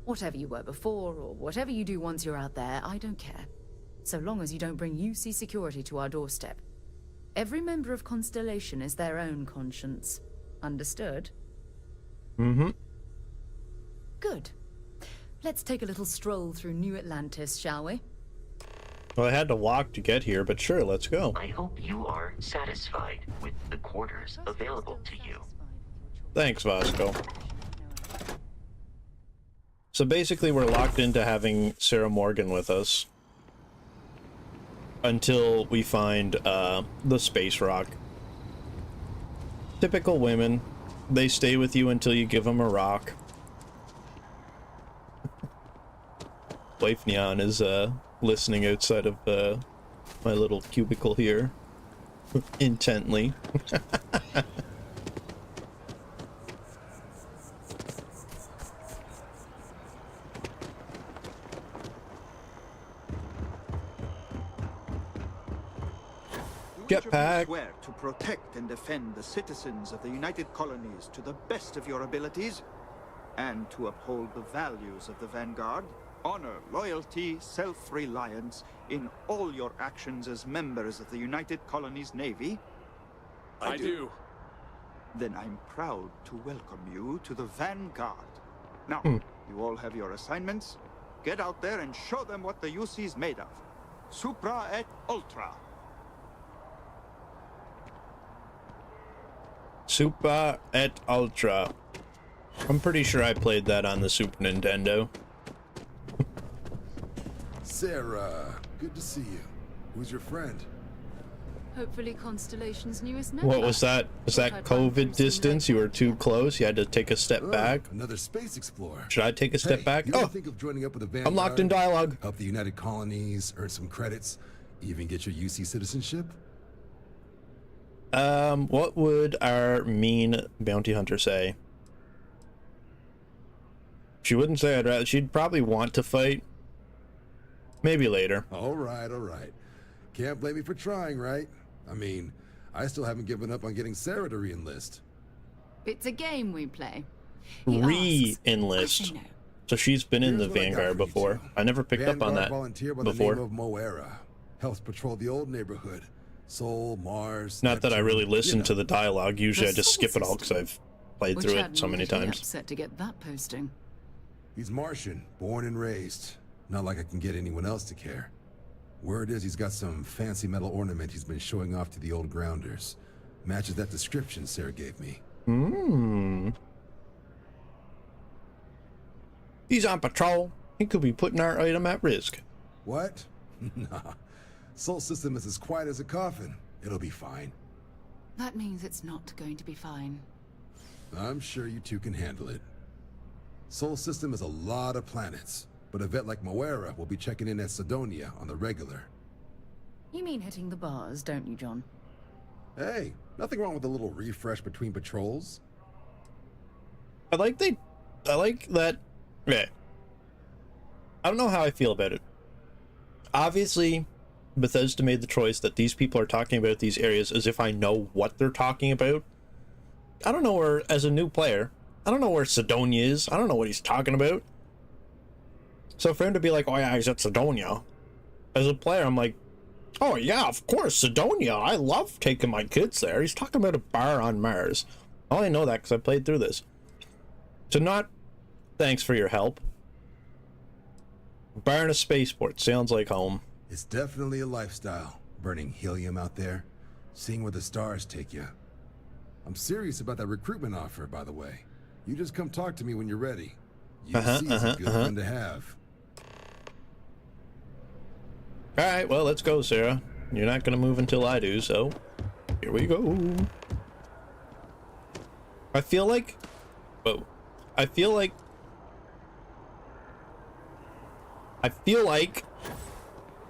whatever you were before or whatever you do once you're out there, I don't care. So long as you don't bring UC security to our doorstep. Every member of Constellation is their own conscience. Understood? Good. Let's take a little stroll through New Atlantis, shall we? Well, I had to walk to get here, but sure, let's go. I hope you are satisfied with the quarters available to you. Thanks, Vasco. So basically, we're locked into having Sarah Morgan with us until we find the space rock. Typical women. They stay with you until you give them a rock. Wife Neon is listening outside of my little cubicle here intently. Jetpack. Swear to protect and defend the citizens of the United Colonies to the best of your abilities, and to uphold the values of the Vanguard, honor, loyalty, self-reliance in all your actions as members of the United Colonies Navy? I do. Then I'm proud to welcome you to the Vanguard. Now, you all have your assignments. Get out there and show them what the UC's made of. Supra et Ultra. Super et Ultra. I'm pretty sure I played that on the Super Nintendo. Sarah, good to see you. Who's your friend? Hopefully Constellation's newest member. What was that? Was that COVID distance? You were too close? You had to take a step back? Another space explorer. Should I take a step back? You think of joining up with the Vanguard? I'm locked in dialogue. Help the United Colonies, earn some credits, even get your UC citizenship? What would our mean bounty hunter say? She wouldn't say I'd rather. She'd probably want to fight. Maybe later. All right. Can't blame me for trying, right? I mean, I still haven't given up on getting Sarah to re-enlist. It's a game we play. He Re-enlist. asks, I say no. So she's been in Here's the what I got Vanguard for you before. two. I never picked up on that volunteer by the before. name of Moera. Helps patrol the old neighborhood. Sol, Mars. Not that I Neptune, really listen you know. to the dialogue. Usually I The just Sol skip it all because I've played Which through it so admiral many did he times. upset to get that posting? He's Martian, born and raised. Not like I can get anyone else to care. Word is he's got some fancy metal ornament he's been showing off to the old grounders. Matches that description Sarah gave me. He's on patrol. He could be putting our item at risk. What? Nah. Sol system is as quiet as a coffin. It'll be fine. That means it's not going to be fine. I'm sure you two can handle it. Sol system is a lot of planets, but a vet like Moera will be checking in at Sidonia on the regular. You mean hitting the bars, don't you, John? Hey, nothing wrong with a little refresh between patrols. I like that. Yeah. I don't know how I feel about it. Obviously, Bethesda made the choice that these people are talking about these areas as if I know what they're talking about. I don't know where, as a new player, I don't know where Sidonia is. I don't know what he's talking about. So for him to be like, oh yeah, he's at Sidonia. As a player, I'm like, oh yeah, of course, Sidonia. I love taking my kids there. He's talking about a bar on Mars. I only know that because I played through this. So not, thanks for your help. Bar in a spaceport sounds like home. It's definitely a lifestyle, burning helium out there, seeing where the stars take you. I'm serious about that recruitment offer, by the way. You just come talk to me when you're ready. UC is a good friend to have. Alright, well, let's go, Sarah. You're not gonna move until I do, so here we go. I feel like... Whoa. I feel like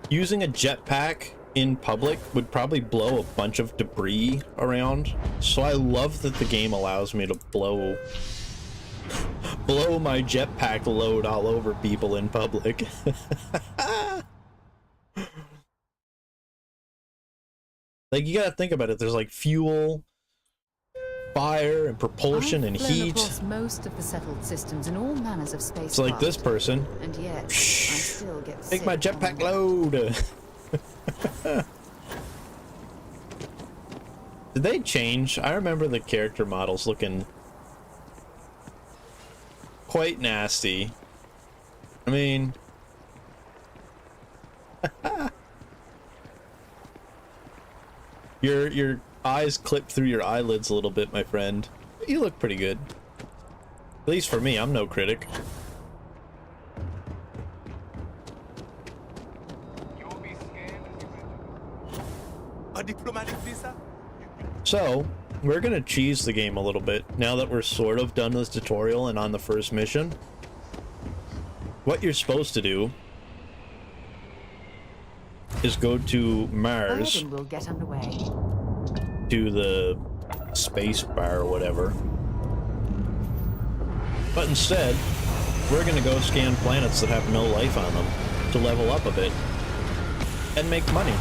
using a jetpack in public would probably blow a bunch of debris around. So I love that the game allows me to blow my jetpack load all over people in public. Like, you gotta think about it. There's like fuel, fire, and propulsion and heat. Across most of the settled systems and all manners of space. So like this person. And yet, I still get Take sick my jetpack load. Did they change? I remember the character models looking quite nasty. I mean, your eyes clip through your eyelids a little bit, my friend. You look pretty good. At least for me, I'm no critic. A diplomatic visa? So, we're gonna cheese the game a little bit now that we're sort of done this tutorial and on the first mission. What you're supposed to do is go to Mars, and we'll get underway. to the space bar or whatever. But instead, we're gonna go scan planets that have no life on them to level up a bit and make money.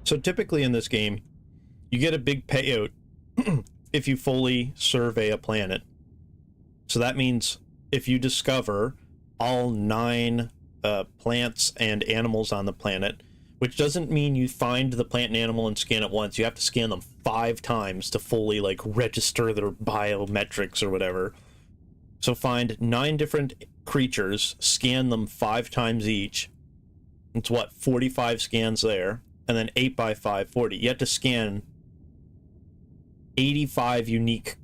So typically in this game, you get a big payout if you fully survey a planet. So that means if you discover all 9 plants and animals on the planet, which doesn't mean you find the plant and animal and scan it once. You have to scan them 5 times to fully like register their biometrics or whatever. So find 9 different creatures, scan them 5 times each. It's what, 45 scans there. And then 8 by 5, 40. You have to scan 85 unique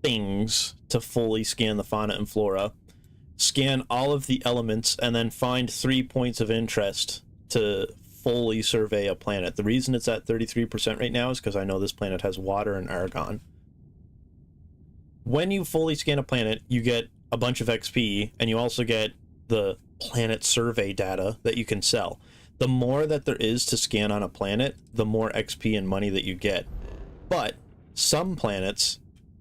things to fully scan the fauna and flora. Scan all of the elements and then find 3 points of interest to fully survey a planet. The reason it's at 33% right now is because I know this planet has water and argon. When you fully scan a planet, you get a bunch of XP, and you also get the planet survey data that you can sell. The more that there is to scan on a planet, the more XP and money that you get. But some planets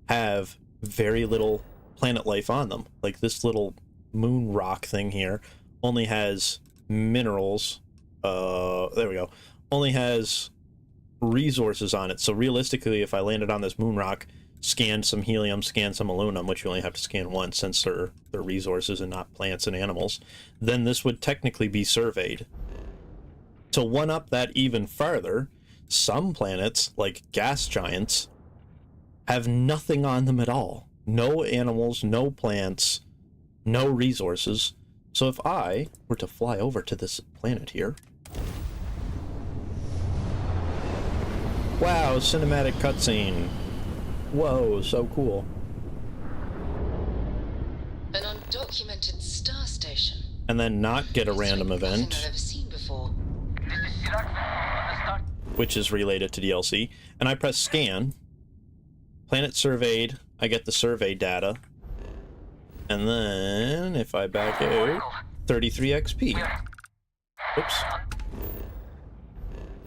have very little planet life on them. Like this little moon rock thing here only has minerals. There we go. Only has resources on it. So realistically, if I landed on this moon rock, scanned some helium, scanned some aluminum, which you only have to scan once since they're resources and not plants and animals, then this would technically be surveyed. To one up that even farther, some planets, like gas giants, have nothing on them at all. No animals, no plants, no resources. So if I were to fly over to this planet here... Wow, cinematic cutscene. Whoa, so cool. An undocumented star station. And then not get a random event, I've never seen before. which is related to DLC. And I press scan. Planet surveyed. I get the survey data. And then, if I back out, 33 XP. Oops.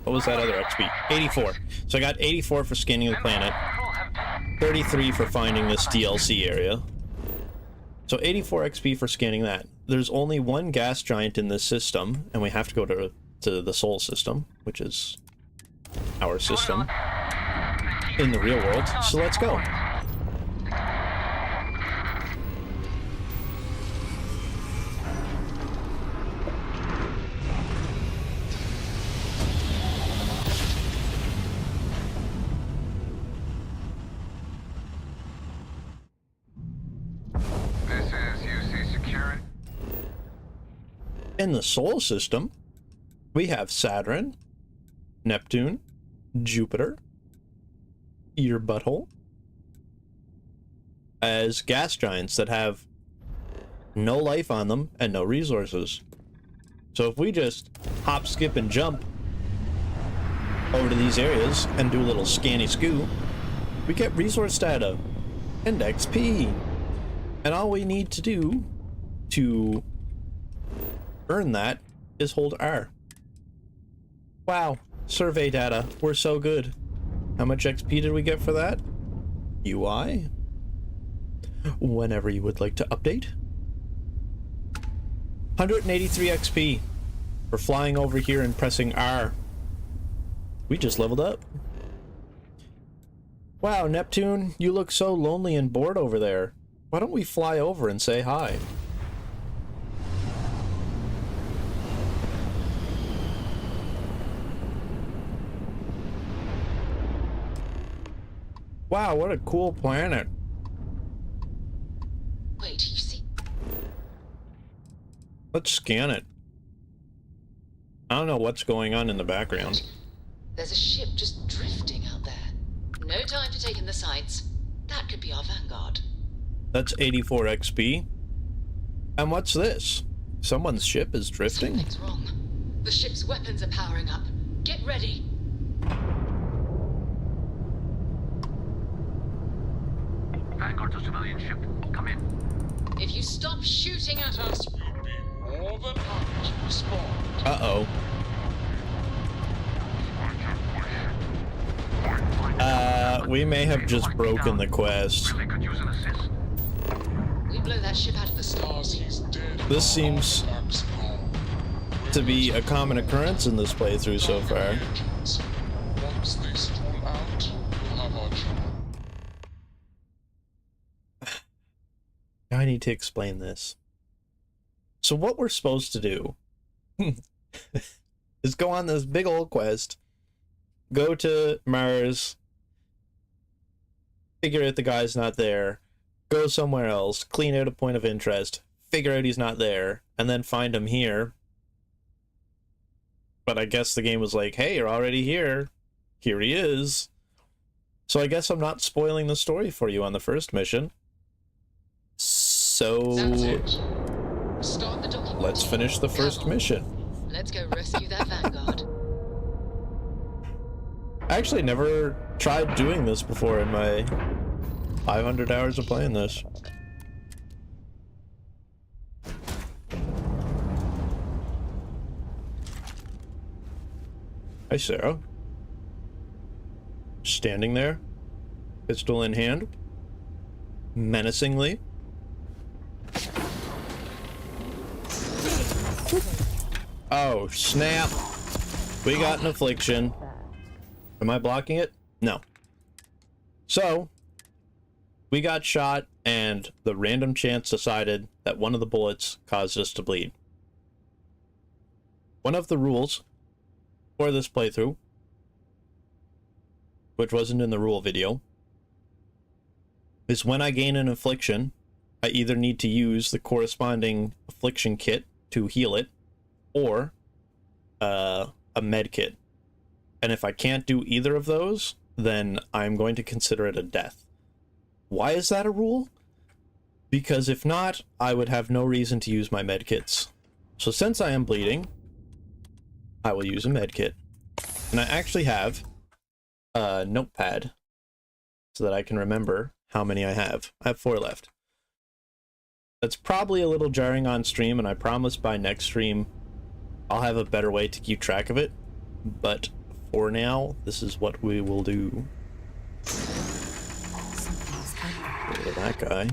What was that other XP? 84. So I got 84 for scanning the planet. 33 for finding this DLC area. So 84 XP for scanning that. There's only one gas giant in this system, and we have to go to the Sol system, which is our system in the real world. So let's go. In the Sol system, we have Saturn, Neptune, Jupiter, your butthole, as gas giants that have no life on them and no resources. So if we just hop, skip, and jump over to these areas and do a little scanny scoo, we get resource data and XP. And all we need to do to earn that is hold R. Wow, survey data. We're so good. How much XP did we get for that? UI? Whenever you would like to update. 183 XP for flying over here and pressing R. We just leveled up. Wow, Neptune, you look so lonely and bored over there. Why don't we fly over and say hi? Wow, what a cool planet. Wait, you see? Let's scan it. I don't know what's going on in the background. There's a ship just drifting out there. No time to take in the sights. That could be our vanguard. That's 84 XP. And what's this? Someone's ship is drifting? Something's wrong. The ship's weapons are powering up. Get ready. Vanguard to civilian ship. Come in. If you stop shooting at us, we'll be more than happy to respond. Uh-oh. We may have just broken the quest. We blow that ship out of the stars, he's dead. This seems to be a common occurrence in this playthrough so far. Once they storm out, we'll have our children. I need to explain this. So what we're supposed to do is go on this big old quest, go to Mars, figure out the guy's not there, go somewhere else, clean out a point of interest, figure out he's not there, and then find him here. But I guess the game was like, hey, you're already here. Here he is. So I guess I'm not spoiling the story for you on the first mission. So Start the document. Let's finish the first mission. Let's go rescue that vanguard. I actually never tried doing this before in my 500 hours of playing this. Hi, Sarah. standing there, pistol in hand, menacingly. Oh, snap. We got an affliction. Am I blocking it? No. So, we got shot, and the random chance decided that one of the bullets caused us to bleed. One of the rules for this playthrough, which wasn't in the rule video, is when I gain an affliction, I either need to use the corresponding affliction kit to heal it, or a med kit. And if I can't do either of those, then I'm going to consider it a death. Why is that a rule? Because if not, I would have no reason to use my med kits. So since I am bleeding, I will use a med kit. And I actually have a notepad so that I can remember how many I have. I have 4 left. That's probably a little jarring on stream, and I promise by next stream I'll have a better way to keep track of it. But for now, this is what we will do. Look at that guy.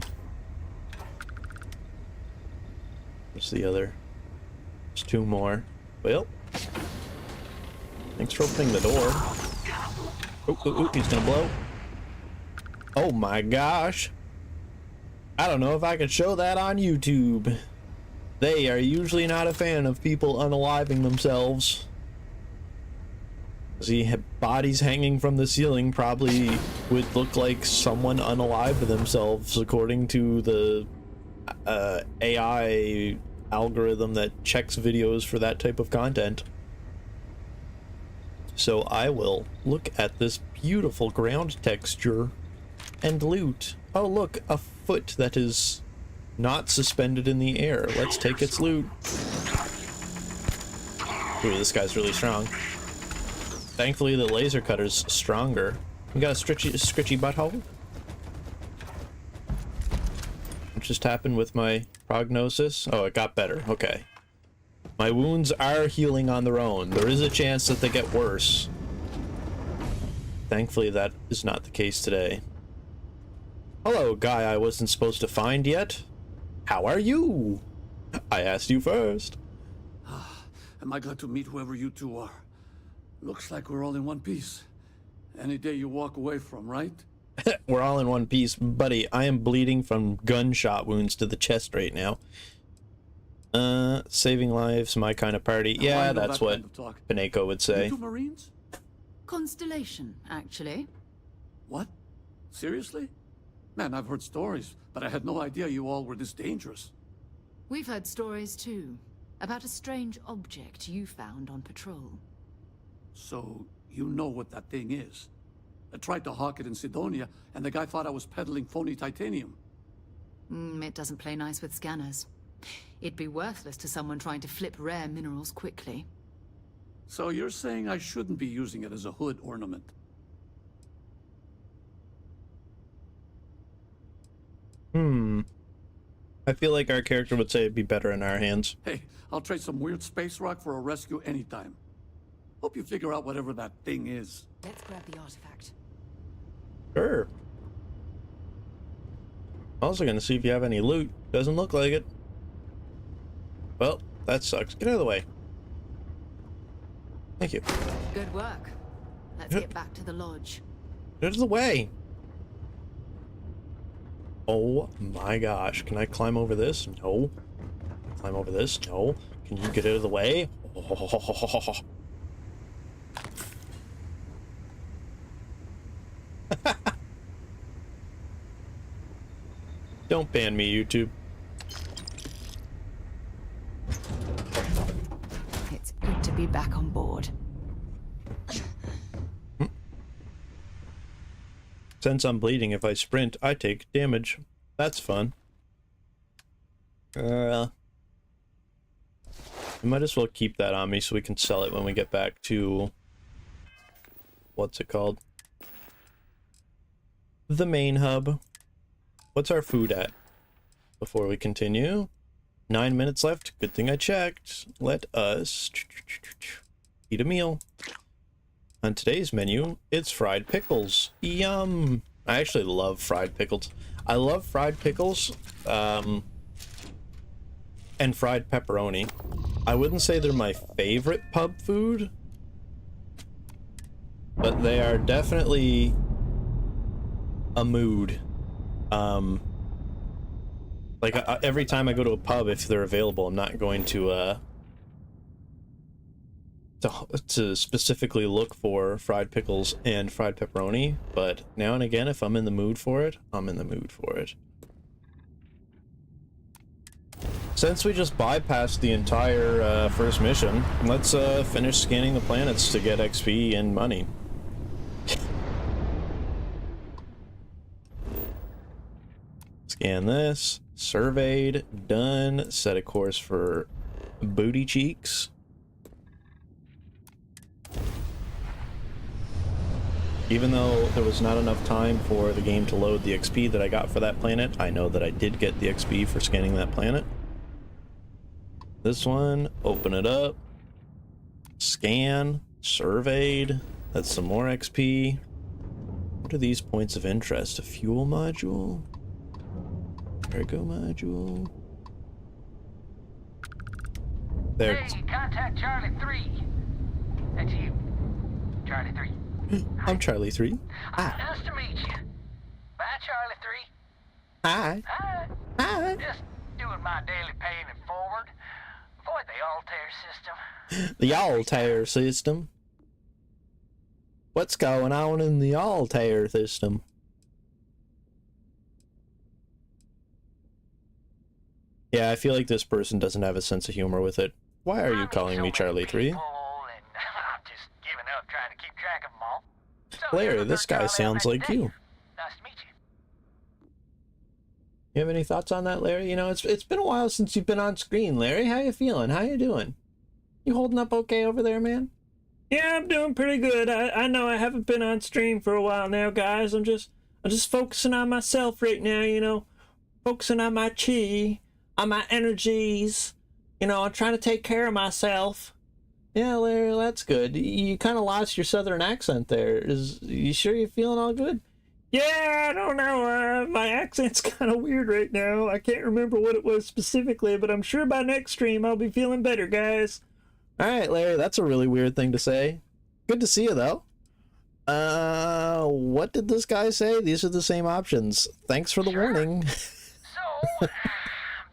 Where's the other? There's 2 more. Well, thanks for opening the door. Oh, he's gonna blow. Oh my gosh. I don't know if I could show that on YouTube. They are usually not a fan of people unaliving themselves. See, bodies hanging from the ceiling probably would look like someone unalived themselves, according to the AI algorithm that checks videos for that type of content. So I will look at this beautiful ground texture and loot. Oh look, a foot that is not suspended in the air. Let's take its loot. Ooh, this guy's really strong. Thankfully the laser cutter's stronger. We got a scritchy butthole. What just happened with my prognosis? Oh, it got better. Okay. My wounds are healing on their own. There is a chance that they get worse. Thankfully that is not the case today. Hello, guy I wasn't supposed to find yet. How are you? I asked you first. Am I glad to meet whoever you two are? Looks like we're all in one piece. Any day you walk away from, right? We're all in one piece. Buddy, I am bleeding from gunshot wounds to the chest right now. Saving lives, my kind of party. Yeah, that's what Pineko would say. You two Marines? Constellation, actually. What? Seriously? Man, I've heard stories, but I had no idea you all were this dangerous. We've heard stories too, about a strange object you found on patrol. So, you know what that thing is? I tried to hawk it in Sidonia, and the guy thought I was peddling phony titanium. It doesn't play nice with scanners. It'd be worthless to someone trying to flip rare minerals quickly. So you're saying I shouldn't be using it as a hood ornament? I feel like our character would say it'd be better in our hands. Hey, I'll trade some weird space rock for a rescue anytime. Hope you figure out whatever that thing is. Let's grab the artifact. Sure. Also gonna see if you have any loot. Doesn't look like it. Well, that sucks. Get out of the way. Thank you. Good work. Let's get back to the lodge. Get out of the way. Oh my gosh. Can I climb over this? No. Climb over this? No. Can you get out of the way? Oh. Don't ban me, YouTube. It's good to be back on board. Since I'm bleeding, if I sprint, I take damage. That's fun. I might as well keep that on me so we can sell it when we get back to... what's it called? The main hub. What's our food at? Before we continue. 9 minutes left. Good thing I checked. Let us eat a meal. On today's menu, it's fried pickles. Yum! I actually love fried pickles. I love fried pickles, and fried pepperoni. I wouldn't say they're my favorite pub food, but they are definitely a mood. Like, every time I go to a pub, if they're available, I'm not going to specifically look for fried pickles and fried pepperoni, but now and again, if I'm in the mood for it, I'm in the mood for it. Since we just bypassed the entire first mission, let's finish scanning the planets to get XP and money. Scan this. Surveyed. Done. Set a course for booty cheeks. Even though there was not enough time for the game to load the XP that I got for that planet, I know that I did get the XP for scanning that planet. This one, open it up. Scan. Surveyed. That's some more XP. What are these points of interest? A fuel module? Cargo module? There. Hey, contact Charlie 3. That's you. Charlie 3. I'm Charlie 3. Hi. Nice to meet you. Bye, Charlie 3. Hi. Hi. Hi. Just doing my daily paying it forward. Avoid the Altair system. The Altair system? What's going on in the Altair system? Yeah, I feel like this person doesn't have a sense of humor with it. Why are you calling me Charlie 3? I'm just giving up trying to keep track of them all. Larry, this guy sounds like you. Nice to meet you. You have any thoughts on that, Larry? You know, it's been a while since you've been on screen, Larry. How you feeling? How you doing? You holding up okay over there, man? Yeah, I'm doing pretty good. I know I haven't been on stream for a while now, guys. I'm just focusing on myself right now, you know. Focusing on my chi, on my energies. You know, I'm trying to take care of myself. Yeah, Larry, that's good. You kind of lost your southern accent there. You sure you're feeling all good? Yeah, I don't know. My accent's kind of weird right now. I can't remember what it was specifically, but I'm sure by next stream I'll be feeling better, guys. All right, Larry, that's a really weird thing to say. Good to see you, though. What did this guy say? These are the same options. Thanks for the warning. So, I'm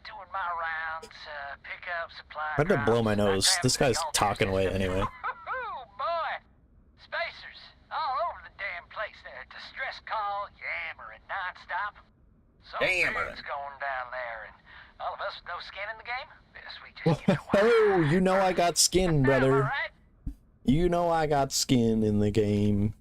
doing my rounds, pick up supply. I had to blow my nose. This guy's talking away anyway. Oh, boy. Spacers all over the damn place there. Distress call, yammering nonstop. Something's going down there, and all of us with no skin in the game? Yes, we just give it a Oh, you know I got skin, brother. You know I got skin in the game.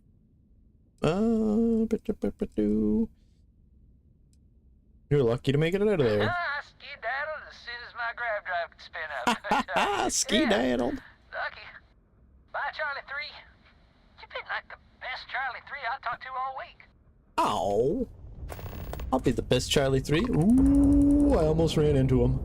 You're lucky to make it out of there. Skedaddled as soon as my grav drive could spin up. Skedaddled. Lucky. Bye, Charlie 3. You've been like the best Charlie 3 I talked to all week. Oh. I'll be the best Charlie 3. Ooh, I almost ran into him.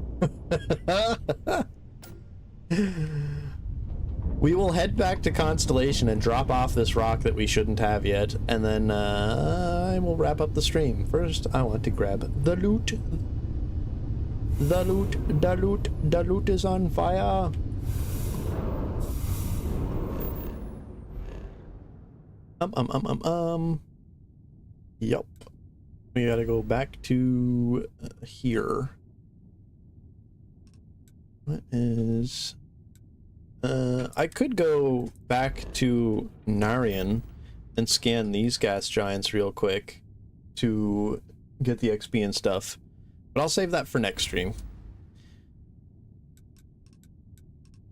We will head back to Constellation and drop off this rock that we shouldn't have yet, and then I will wrap up the stream. First, I want to grab the loot. The loot is on fire. Yup. We gotta go back to here. What is... I could go back to Narian and scan these gas giants real quick to get the XP and stuff, but I'll save that for next stream.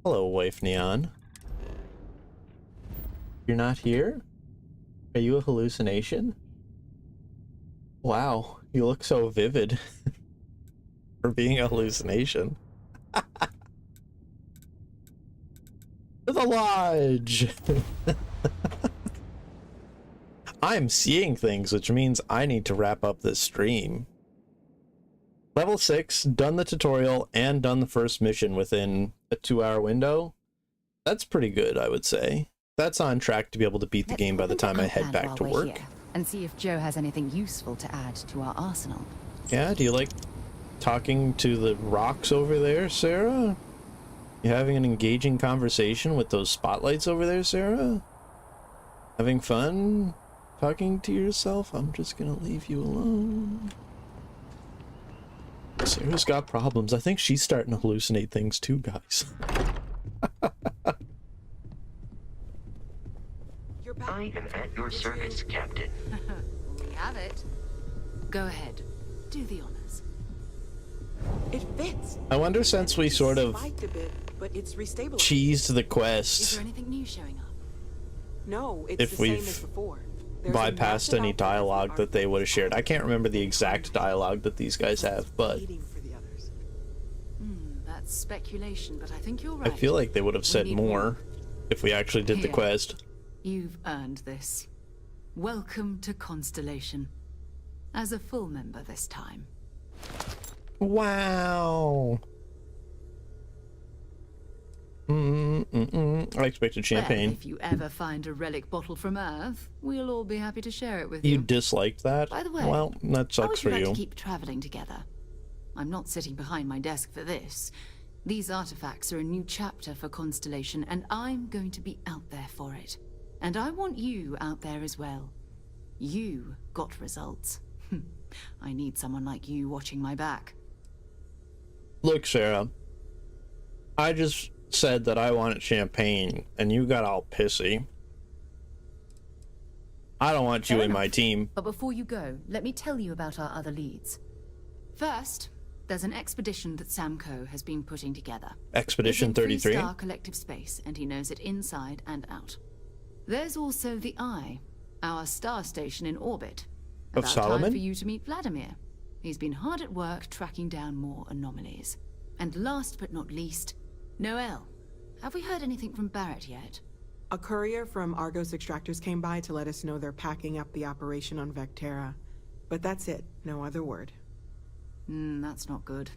Hello, Wife Neon. You're not here? Are you a hallucination? Wow, you look so vivid for being a hallucination. To the lodge! I'm seeing things, which means I need to wrap up this stream. Level 6, done the tutorial, and done the first mission within a 2-hour window. That's pretty good, I would say. that's on track to be able to beat the game by the time I head back to work. And see if Joe has anything useful to add to our arsenal. Yeah, do you like talking to the rocks over there, Sarah? You having an engaging conversation with those spotlights over there, Sarah? Having fun talking to yourself? I'm just gonna leave you alone. Sarah's got problems. I think she's starting to hallucinate things too, guys. I am at your service, Captain. We have it. Go ahead. Do the honors. It fits. I wonder, since we sort of Spiked a bit, but it's restabilized. cheesed the Is quest, there anything new showing up? No, it's if the same we've as before. There's a bypassed massive any outpost dialogue that they would have shared. I can't remember the exact dialogue that these guys have, but That's speculation, but I think you're I right. feel like they would have We said need more if we actually did the Here. quest. You've earned this. Welcome to Constellation. As a full member this time. Wow. I expected Well, champagne. if you ever find a relic bottle from Earth, we'll all be happy to share it with you. You disliked that? By the way, Well, that how sucks would for you like you. to keep traveling together? I'm not sitting behind my desk for this. These artifacts are a new chapter for Constellation, and I'm going to be out there for it. And I want you out there as well. You got results. I need someone like you watching my back. Look, Sarah, I just said that I wanted champagne, and you got all pissy. I don't want you Fair in my enough. team. But before you go, let me tell you about our other leads. First, there's an expedition that Samco has been putting together. Expedition It's in 33? Three-star collective space, and he knows it inside and out. There's also the Eye, our star station in orbit. Of About Solomon? time for you to meet Vladimir. He's been hard at work tracking down more anomalies. And last but not least, Noel. Have we heard anything from Barrett yet? A courier from Argos Extractors came by to let us know they're packing up the operation on Vectera. But that's it. No other word. That's not good.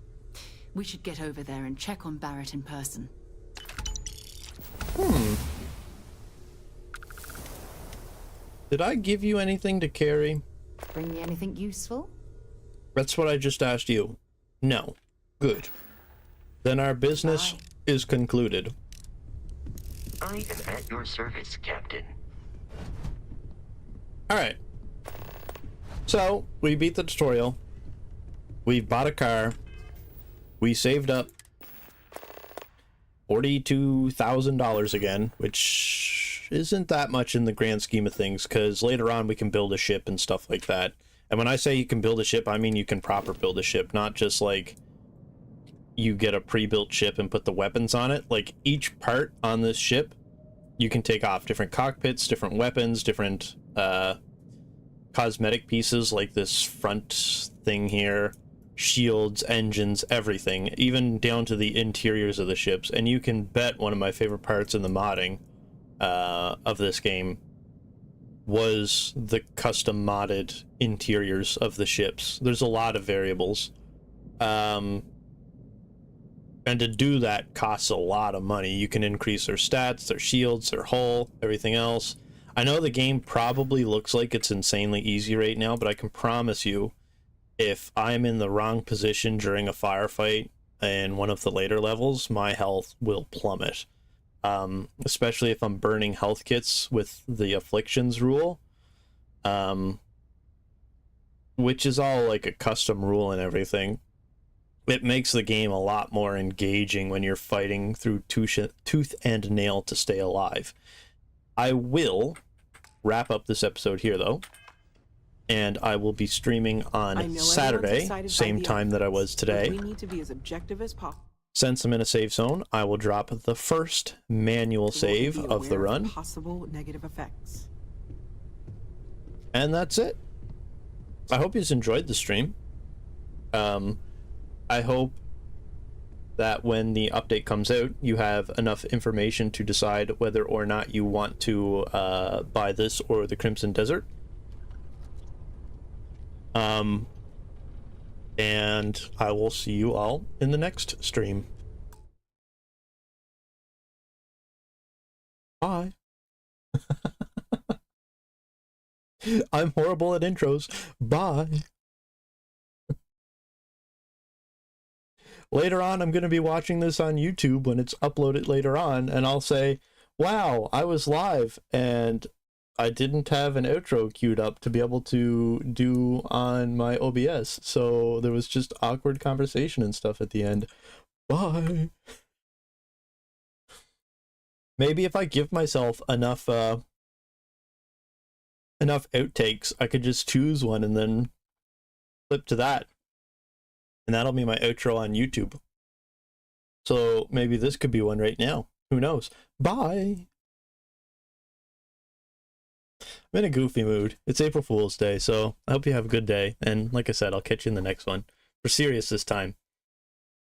We should get over there and check on Barrett in person. Did I give you anything to carry? Bring me anything useful? That's what I just asked you. No. Good. Then our business is concluded. I am at your service, Captain. Alright. So, we beat the tutorial. We bought a car. We saved up $42,000 again, which isn't that much in the grand scheme of things, because later on we can build a ship and stuff like that. And when I say you can build a ship, I mean you can proper build a ship, not just like you get a pre-built ship and put the weapons on it. Like, each part on this ship, you can take off different cockpits, different weapons, different cosmetic pieces, like this front thing here, shields, engines, everything, even down to the interiors of the ships. And you can bet one of my favorite parts in the modding of this game was the custom modded interiors of the ships. There's a lot of variables. And to do that costs a lot of money. You can increase their stats, their shields, their hull, everything else. I know the game probably looks like it's insanely easy right now, but I can promise you, if I'm in the wrong position during a firefight in one of the later levels, my health will plummet. Especially if I'm burning health kits with the afflictions rule, which is all like a custom rule and everything. It makes the game a lot more engaging when you're fighting through tooth and nail to stay alive. I will wrap up this episode here, though, and I will be streaming on Saturday, same time that I was today. We need to be as objective as possible. Since I'm in a save zone, I will drop the first manual save of the run. Possible negative effects. And that's it. I hope you enjoyed the stream. I hope that when the update comes out, you have enough information to decide whether or not you want to buy this or the Crimson Desert. And I will see you all in the next stream. Bye. I'm horrible at intros. Bye. Later on, I'm going to be watching this on YouTube when it's uploaded later on, and I'll say, wow, I was live, and I didn't have an outro queued up to be able to do on my OBS, so there was just awkward conversation and stuff at the end. Bye. Maybe if I give myself enough outtakes, I could just choose one and then flip to that. And that'll be my outro on YouTube. So maybe this could be one right now. Who knows? Bye! I'm in a goofy mood. It's April Fool's Day, so I hope you have a good day. And like I said, I'll catch you in the next one. For serious this time.